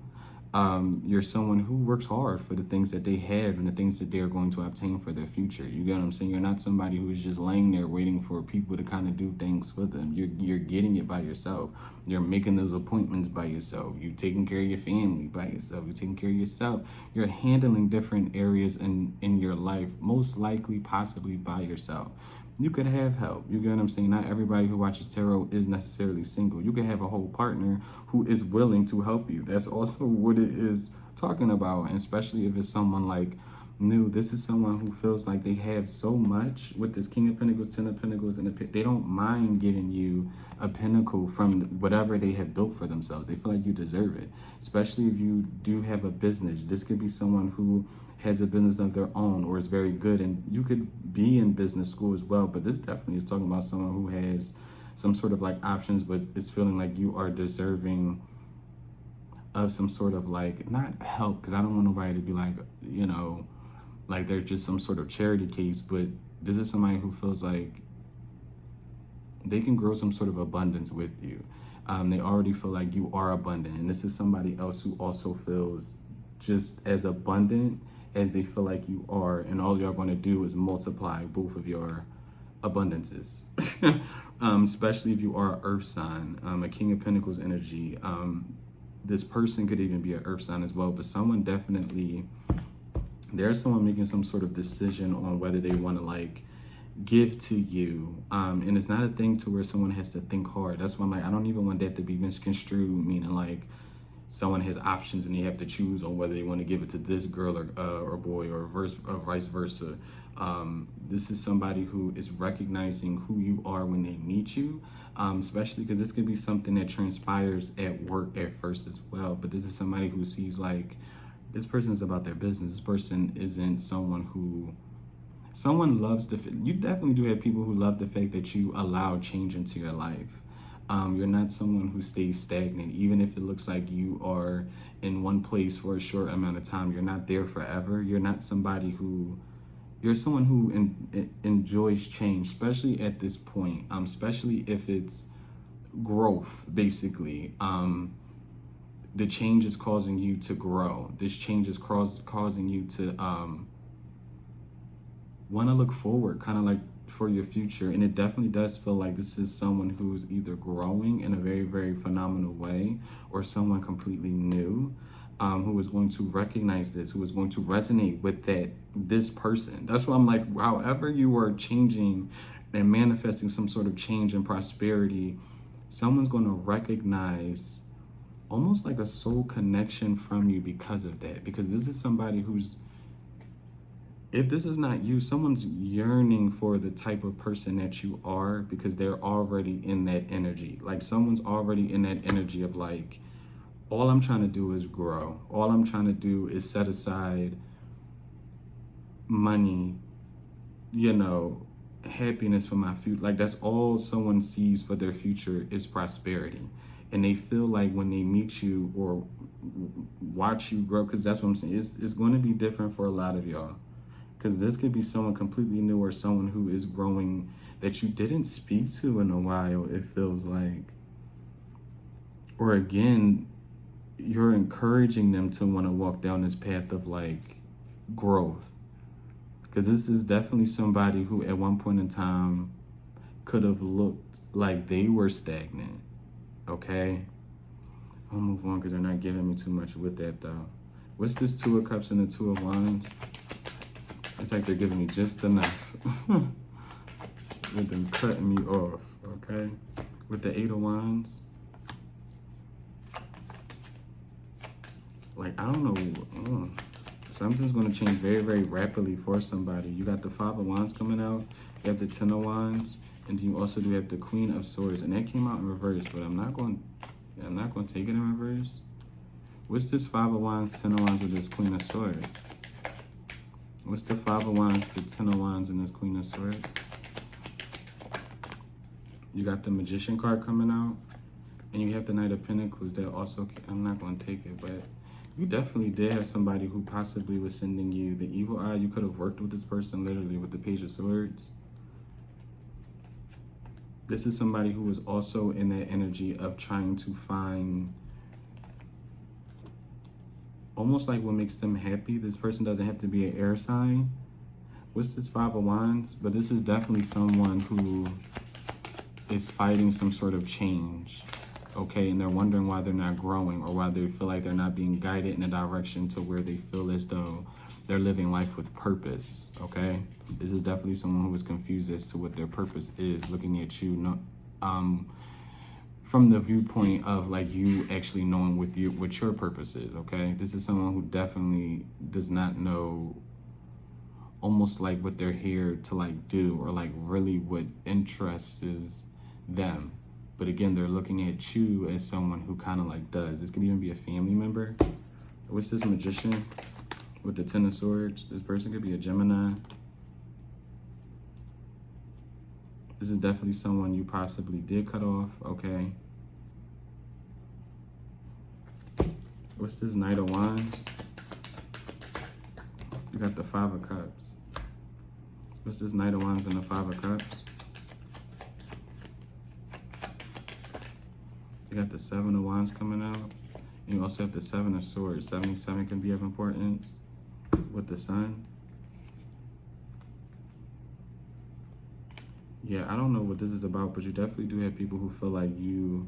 Speaker 1: You're someone who works hard for the things that they have and the things that they're going to obtain for their future. You get what I'm saying? You're not somebody who is just laying there waiting for people to kind of do things for them. You're getting it by yourself. You're making those appointments by yourself. You're taking care of your family by yourself. You're taking care of yourself. You're handling different areas in your life, most likely possibly by yourself. You could have help. You get what I'm saying? Not everybody who watches tarot is necessarily single. You could have a whole partner who is willing to help you. That's also what it is talking about. And especially if it's someone like new, this is someone who feels like they have so much with this King of Pentacles, Ten of Pentacles, and they don't mind giving you a pinnacle from whatever they have built for themselves. They feel like you deserve it. Especially if you do have a business. This could be someone who has a business of their own or is very good, and you could be in business school as well, but this definitely is talking about someone who has some sort of like options, but it's feeling like you are deserving of some sort of like, not help, because I don't want nobody to be like, you know, like they're just some sort of charity case, but this is somebody who feels like they can grow some sort of abundance with you. They already feel like you are abundant, and this is somebody else who also feels just as abundant as they feel like you are, and all you're going to do is multiply both of your abundances. Especially if you are an earth sign, a King of Pentacles energy. This person could even be an earth sign as well, but someone definitely, there's someone making some sort of decision on whether they want to like give to you, and it's not a thing to where someone has to think hard. That's why I'm like, I don't even want that to be misconstrued, meaning like someone has options and they have to choose on whether they want to give it to this girl or boy, or vice versa. This is somebody who is recognizing who you are when they meet you, especially because this could be something that transpires at work at first as well, but this is somebody who sees like, this person is about their business. This person isn't someone who, someone loves you definitely do have people who love the fact that you allow change into your life. You're not someone who stays stagnant, even if it looks like you are in one place for a short amount of time. You're not there forever. You're not somebody who, you're someone who enjoys change, especially at this point, especially if it's growth, basically. The change is causing you to grow. This change is causing you to want to look forward, kind of like for your future. And it definitely does feel like this is someone who's either growing in a very, very phenomenal way, or someone completely new, who is going to recognize this, who is going to resonate with this person. That's why I'm like, however you are changing and manifesting some sort of change and prosperity, someone's going to recognize almost like a soul connection from you because of that. Because this is somebody who's, if this is not you, someone's yearning for the type of person that you are, because they're already in that energy. Like someone's already in that energy of like, all I'm trying to do is grow. All I'm trying to do is set aside money, you know, happiness for my future. Like that's all someone sees for their future is prosperity. And they feel like when they meet you or watch you grow, because that's what I'm saying, it's going to be different for a lot of y'all. Because this could be someone completely new, or someone who is growing that you didn't speak to in a while, it feels like. Or again, you're encouraging them to want to walk down this path of like growth. Because this is definitely somebody who at one point in time could have looked like they were stagnant. Okay? I'll move on because they're not giving me too much with that though. What's this Two of Cups and the Two of Wands? It's like they're giving me just enough. With them cutting me off, okay? With the Eight of Wands. Like, I don't know. Something's going to change very, very rapidly for somebody. You got the Five of Wands coming out. You have the Ten of Wands. And you also do have the Queen of Swords. And that came out in reverse, but I'm not going to take it in reverse. What's this Five of Wands, Ten of Wands with this Queen of Swords? What's the Five of Wands, the Ten of Wands, and this Queen of Swords? You got the Magician card coming out. And you have the Knight of Pentacles that also, I'm not going to take it, but you definitely did have somebody who possibly was sending you the evil eye. You could have worked with this person literally with the Page of Swords. This is somebody who is also in that energy of trying to find almost like what makes them happy. This person doesn't have to be an air sign. What's this Five of Wands? But this is definitely someone who is fighting some sort of change, okay? And they're wondering why they're not growing, or why they feel like they're not being guided in a direction to where they feel as though they're living life with purpose, okay? This is definitely someone who is confused as to what their purpose is, looking at you, from the viewpoint of like you actually knowing what your purpose is, okay? This is someone who definitely does not know almost like what they're here to like do, or like really what interests them. But again, they're looking at you as someone who kind of like does. This could even be a family member. What's this Magician? With the Ten of Swords, this person could be a Gemini. This is definitely someone you possibly did cut off, okay? What's this Knight of Wands? You got the Five of Cups. What's this Knight of Wands and the Five of Cups? You got the Seven of Wands coming out. You also have the Seven of Swords. 77 can be of importance with the Sun. Yeah, I don't know what this is about, but you definitely do have people who feel like you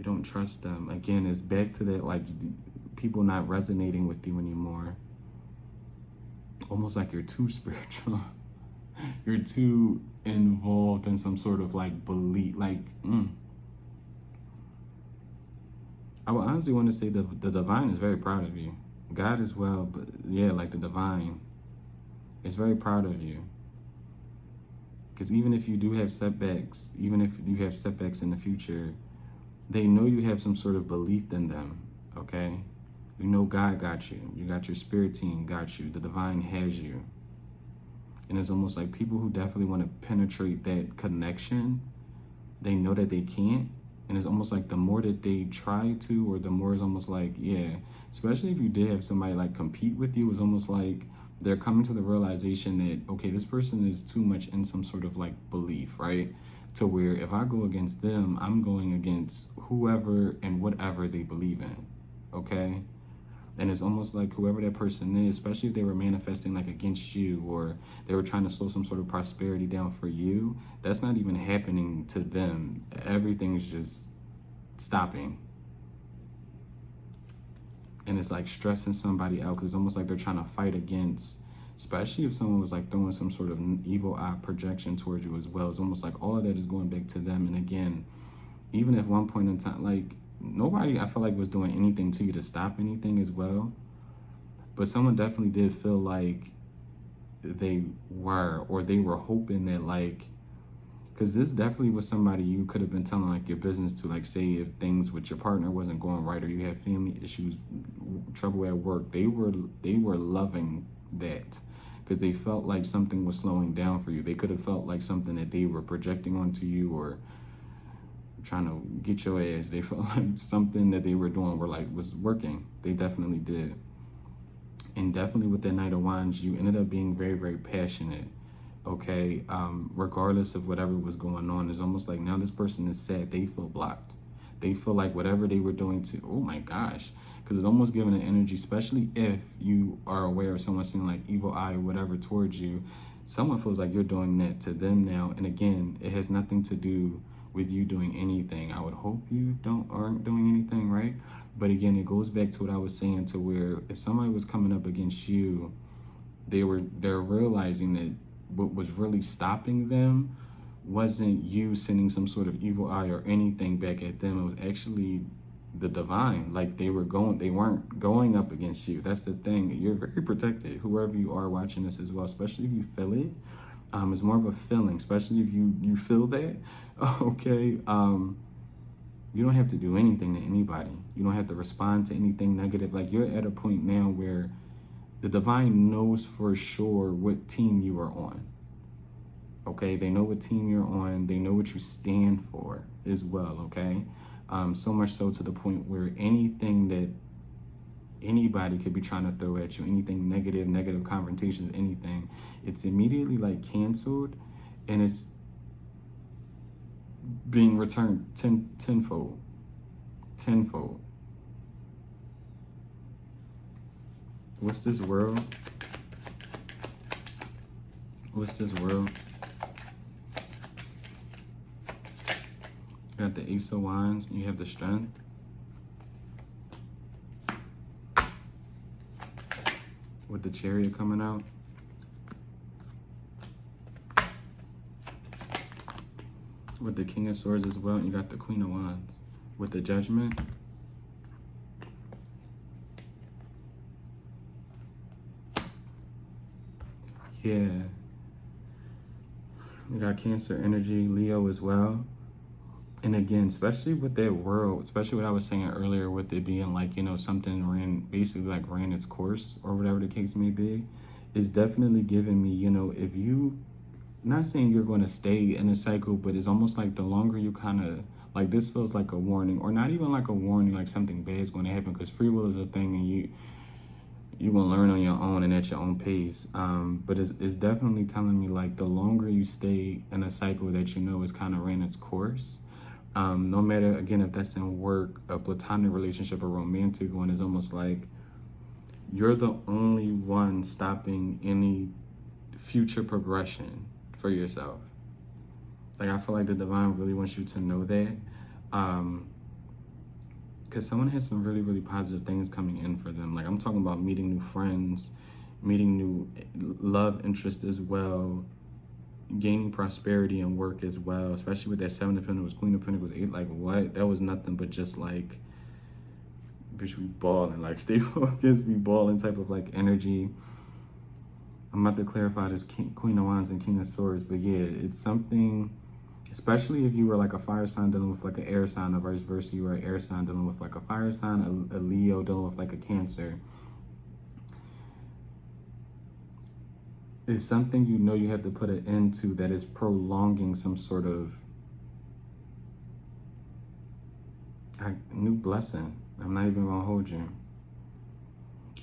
Speaker 1: don't trust them. Again, it's back to that, like, people not resonating with you anymore. Almost like you're too spiritual. You're too involved in some sort of, like, belief. Like, I would honestly want to say the divine is very proud of you. God as well, but yeah, like the divine is very proud of you. Because even if you do have setbacks, even if you have setbacks in the future, they know you have some sort of belief in them, okay? You know God got you. You got your spirit team got you. The divine has you. And it's almost like people who definitely want to penetrate that connection, they know that they can't. And it's almost like the more that they try to, or the more it's almost like, yeah, especially if you did have somebody like compete with you, it's almost like they're coming to the realization that, okay, this person is too much in some sort of like belief, right? To where if I go against them, I'm going against whoever and whatever they believe in, okay? And it's almost like whoever that person is, especially if they were manifesting like against you, or they were trying to slow some sort of prosperity down for you, that's not even happening to them. Everything's just stopping. And it's like stressing somebody out, because it's almost like they're trying to fight against, especially if someone was like throwing some sort of evil eye projection towards you as well. It's almost like all of that is going back to them. And again, even at one point in time, like, nobody, I feel like, was doing anything to you to stop anything as well. But someone definitely did feel like they were, or they were hoping that, like, because this definitely was somebody you could have been telling like your business to, like, say if things with your partner wasn't going right, or you had family issues, trouble at work, they were loving that, because they felt like something was slowing down for you. They could have felt like something that they were projecting onto you, or trying to get your ass. They felt like something that they were doing was working. They definitely did. And definitely with that Knight of Wands, you ended up being very, very passionate, okay? Regardless of whatever was going on, it's almost like now this person is sad. They feel blocked. They feel like whatever they were doing to, oh my gosh, because it's almost giving an energy, especially if you are aware of someone seeing like evil eye or whatever towards you. Someone feels like you're doing that to them now. And again, it has nothing to do with you doing anything. I would hope you aren't doing anything, right? But again, it goes back to what I was saying, to where if somebody was coming up against you, they're realizing that what was really stopping them wasn't you sending some sort of evil eye or anything back at them. It was actually the divine. Like they weren't going up against you. That's the thing. You're very protected, whoever you are watching this as well, especially if you feel it. It's more of a feeling, especially if you feel that, okay? You don't have to do anything to anybody. You don't have to respond to anything negative. Like, you're at a point now where the divine knows for sure what team you are on, okay? They know what team you're on. They know what you stand for as well, okay? So much so to the point where anything that anybody could be trying to throw at you, anything negative confrontations, anything, it's immediately like canceled, and it's being returned tenfold. What's this world? You got the Ace of Wands, and you have the Strength. With the Chariot coming out. With the King of Swords as well. And you got the Queen of Wands. With the Judgment. Yeah. You got Cancer energy, Leo as well. And again, especially with that world, especially what I was saying earlier with it being like, you know, something basically like ran its course or whatever the case may be, is definitely giving me, you know, if you, not saying you're going to stay in a cycle, but it's almost like the longer you kind of, like this feels like a warning, or not even like a warning, like something bad is going to happen, because free will is a thing and you're going to learn on your own and at your own pace. But it's definitely telling me like the longer you stay in a cycle that you know is kind of ran its course, no matter, again, if that's in work, a platonic relationship, a romantic one, is almost like you're the only one stopping any future progression for yourself. Like, I feel like the divine really wants you to know that. Because someone has some really, really positive things coming in for them. Like, I'm talking about meeting new friends, meeting new love interests as well, gaining prosperity and work as well, especially with that Seven of Pentacles, Queen of Pentacles, Eight. Like, what? That was nothing but just like, bitch, we balling. Like, stay focused, we balling type of like energy. I'm about to clarify this Queen of Wands and King of Swords, but yeah, it's something, especially if you were like a fire sign dealing with like an air sign, or vice versa, you were an air sign dealing with like a fire sign, a Leo dealing with like a Cancer. It's something you know you have to put an end to that is prolonging some sort of new blessing. I'm not even gonna hold you.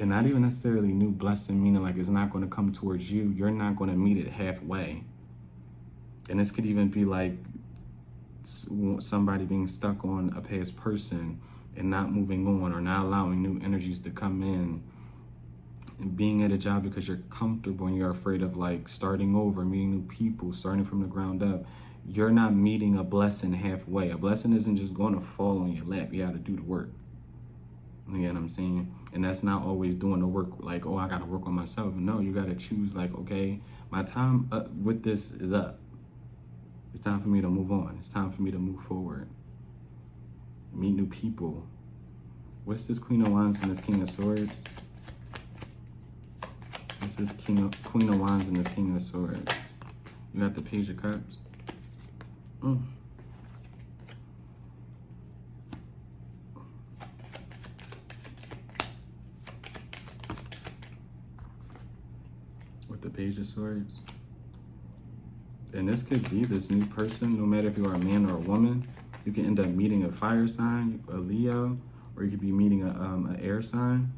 Speaker 1: And not even necessarily new blessing, meaning like it's not going to come towards you. You're not going to meet it halfway. And this could even be like somebody being stuck on a past person and not moving on, or not allowing new energies to come in, and being at a job because you're comfortable and you're afraid of like starting over, meeting new people, starting from the ground up. You're not meeting a blessing halfway. A blessing isn't just going to fall on your lap. You got to do the work. You know what I'm saying? And that's not always doing the work like, oh, I got to work on myself. No, you got to choose like, okay, my time with this is up. It's time for me to move on. It's time for me to move forward. Meet new people. What's this Queen of Wands and this King of Swords? What's this Queen of Wands and this King of Swords? You got the Page of Cups. With the Page of Swords. And this could be this new person, no matter if you are a man or a woman. You can end up meeting a fire sign, a Leo, or you could be meeting an air sign.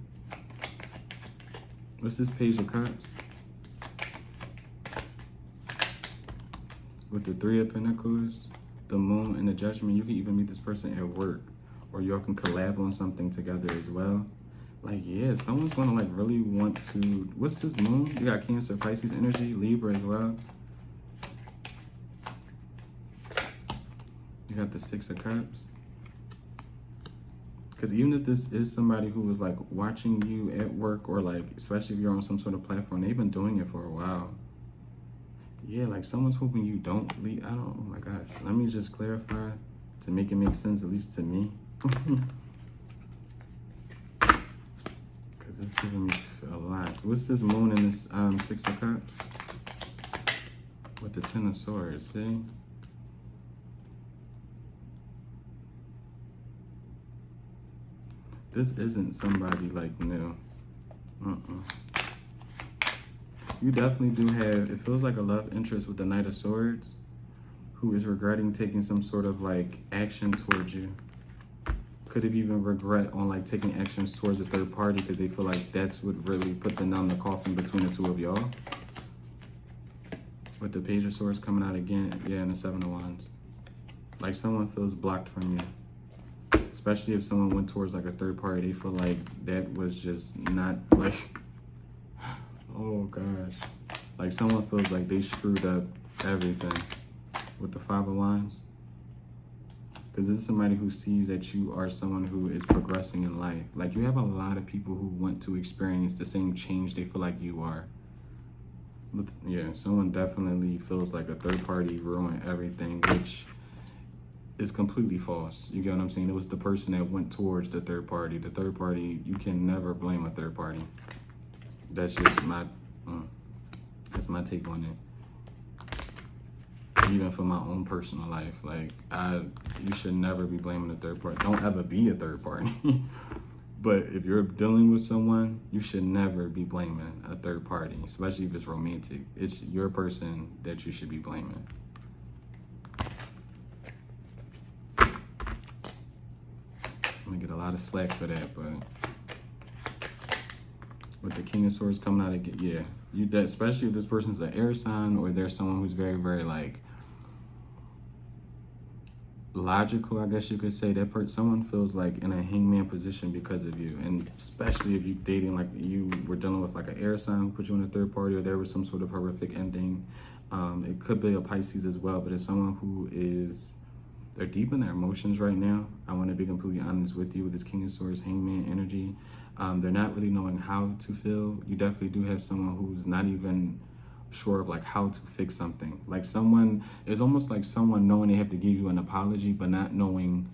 Speaker 1: What's this Page of Cups? With the Three of Pentacles, the Moon, and the Judgment. You can even meet this person at work, or y'all can collab on something together as well. Like, yeah, someone's gonna like really want to, what's this Moon? You got Cancer, Pisces energy, Libra as well. You got the Six of Cups. Because even if this is somebody who was like watching you at work, or like, especially if you're on some sort of platform, they've been doing it for a while. Yeah, like someone's hoping you don't leave. Oh my gosh. Let me just clarify to make it make sense, at least to me. Because it's giving me a lot. What's this Moon in this Six of Cups? With the Ten of Swords, see? This isn't somebody like new. You definitely do have, it feels like a love interest with the Knight of Swords, who is regretting taking some sort of like action towards you. Could have even regret on like taking actions towards a third party, because they feel like that's what really put the nail in the coffin between the two of y'all. With the Page of Swords coming out again, yeah, and the Seven of Wands. Like someone feels blocked from you. Especially if someone went towards like a third party, they feel like that was just not like, oh gosh. Like someone feels like they screwed up everything with the Five of Wands. Because this is somebody who sees that you are someone who is progressing in life. Like you have a lot of people who want to experience the same change they feel like you are. But yeah, someone definitely feels like a third party ruined everything, which is completely false. You get what I'm saying? It was the person that went towards the third party. The third party, you can never blame a third party. That's just my, that's my take on it. even for my own personal life. Like, you should never be blaming a third party. Don't ever be a third party. But if you're dealing with someone, you should never be blaming a third party, especially if it's romantic. It's your person that you should be blaming. I'm gonna get a lot of slack for that, but with the King of Swords coming out again, yeah, especially if this person's an air sign or there's someone who's very, very like logical, I guess you could say. That someone feels like in a hangman position because of you, and especially if you dating, like you were dealing with like an air sign who put you in a third party, or there was some sort of horrific ending. It could be a Pisces as well, but it's someone who they're deep in their emotions right now. I want to be completely honest with you with this King of Swords hangman energy. They're not really knowing how to feel. You definitely do have someone who's not even sure of like how to fix something. Like someone, it's almost like someone knowing they have to give you an apology, but not knowing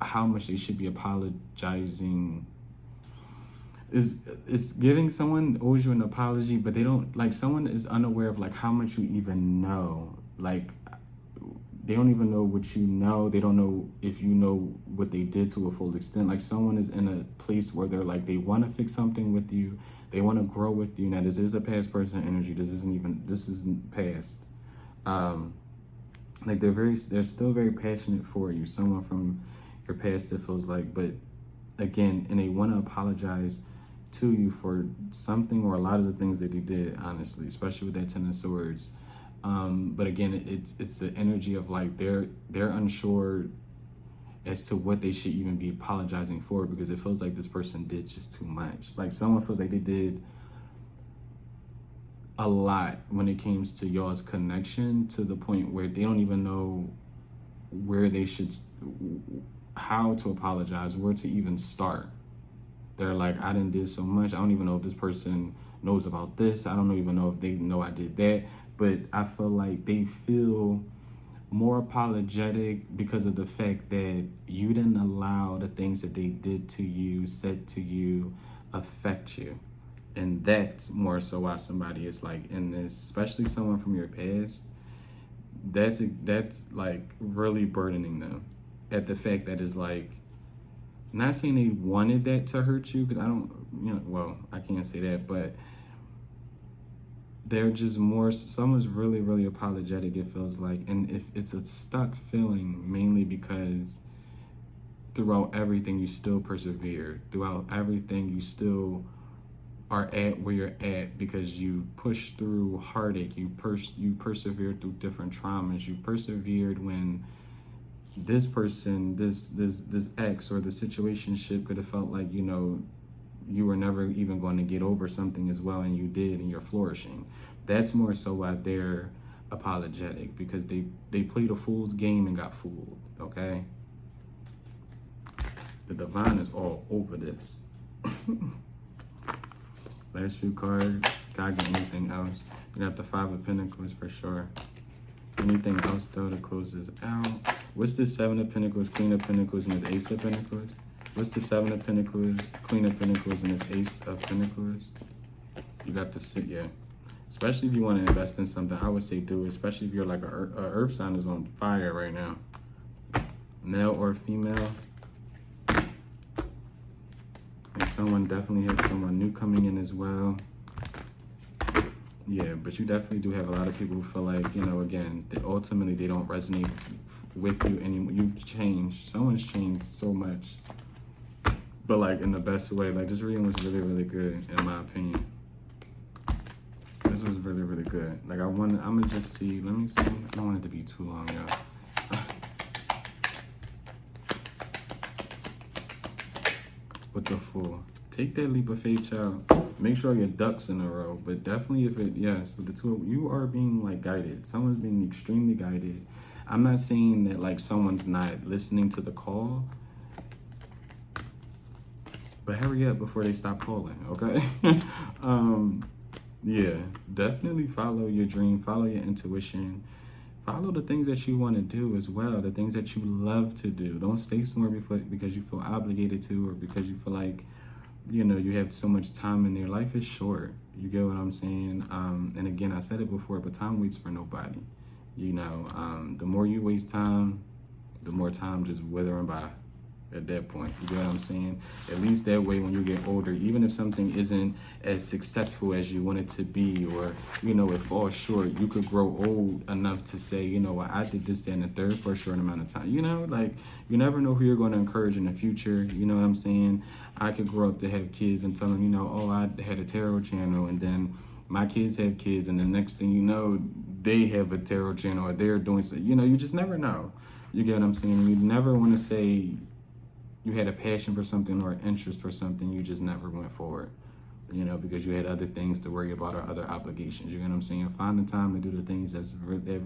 Speaker 1: how much they should be apologizing. It's giving someone owes you an apology, but they don't, like someone is unaware of like how much you even know. Like they don't even know what you know. They don't know if you know what they did to a full extent. Like someone is in a place where they're like, they want to fix something with you. They want to grow with you. Now, this is a past person energy. This isn't past. Like they're still very passionate for you. Someone from your past, it feels like, but again, and they want to apologize to you for something or a lot of the things that they did, honestly, especially with that Ten of Swords. But again, it's the energy of like they're unsure as to what they should even be apologizing for, because it feels like this person did just too much. Like someone feels like they did a lot when it comes to y'all's connection, to the point where they don't even know where they should, how to apologize, where to even start. They're like, I done did so much. I don't even know if this person knows about this. I don't even know if they know I did that. But I feel like they feel more apologetic because of the fact that you didn't allow the things that they did to you, said to you, affect you. And that's more so why somebody is like in this, especially someone from your past, that's like really burdening them at the fact that it's like, not saying they wanted that to hurt you, because I don't, well, I can't say that, but they're just more, someone's really, really apologetic, it feels like. And if it's a stuck feeling, mainly because throughout everything you still persevere. Throughout everything you still are at where you're at because you pushed through heartache. You persevered through different traumas. You persevered when this person, this ex or the situationship could have felt like, you were never even going to get over something as well, and you did, and you're flourishing. That's more so why they're apologetic, because they played a fool's game and got fooled, okay? The divine is all over this. Last few cards. God, get anything else? You got the Five of Pentacles for sure. Anything else though to close this out? What's the Seven of Pentacles, Queen of Pentacles, and this Ace of Pentacles? What's the Seven of Pentacles, Queen of Pentacles, and this Ace of Pentacles? You got the six, yeah. Especially if you want to invest in something, I would say do it. Especially if you're like a earth sign is on fire right now. Male or female. And someone definitely has someone new coming in as well. Yeah, but you definitely do have a lot of people who feel like, again, that ultimately they don't resonate with you anymore. You've changed. Someone's changed so much. But like in the best way. Like this reading was really, really good in my opinion. This was really, really good. Like I'm gonna just see, let me see. I don't want it to be too long, y'all. With the Fool. Take that leap of faith, child. Make sure your ducks in a row. But definitely with the two, you are being like guided. Someone's being extremely guided. I'm not saying that like someone's not listening to the call. But hurry up before they stop calling, okay? Yeah, definitely follow your dream, follow your intuition, follow the things that you want to do as well, the things that you love to do. Don't stay somewhere because you feel obligated to, or because you feel like, you have so much time in there. Life is short. You get what I'm saying? And again, I said it before, but time waits for nobody. You know, the more you waste time, the more time just withering by at that point. You get what I'm saying? At least that way when you get older, even if something isn't as successful as you want it to be, or, you know, it falls short, you could grow old enough to say, you know what, I did this, that, and the third for a short amount of time. You know, like, you never know who you're going to encourage in the future. You know what I'm saying? I could grow up to have kids and tell them, you know, oh, I had a tarot channel, and then my kids have kids, and the next thing you know, they have a tarot channel, or they're doing so. You know, you just never know. You get what I'm saying? You never want to say you had a passion for something or an interest for something, you just never went forward, you know, because you had other things to worry about or other obligations. You get what I'm saying? Find the time to do the things that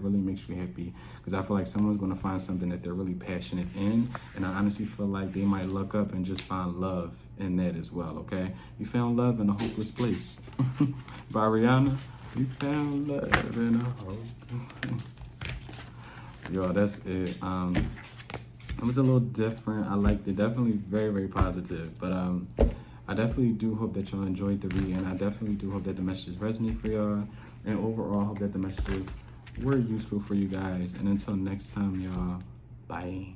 Speaker 1: really makes you happy, because I feel like someone's going to find something that they're really passionate in, and I honestly feel like they might look up and just find love in that as well, okay? You found love in a hopeless place. By Rihanna, you found love in a hopeless. Yo, that's it. It was a little different. I liked it. Definitely very, very positive. But I definitely do hope that y'all enjoyed the reading. I definitely do hope that the messages resonate for y'all. And overall, I hope that the messages were useful for you guys. And until next time, y'all, bye.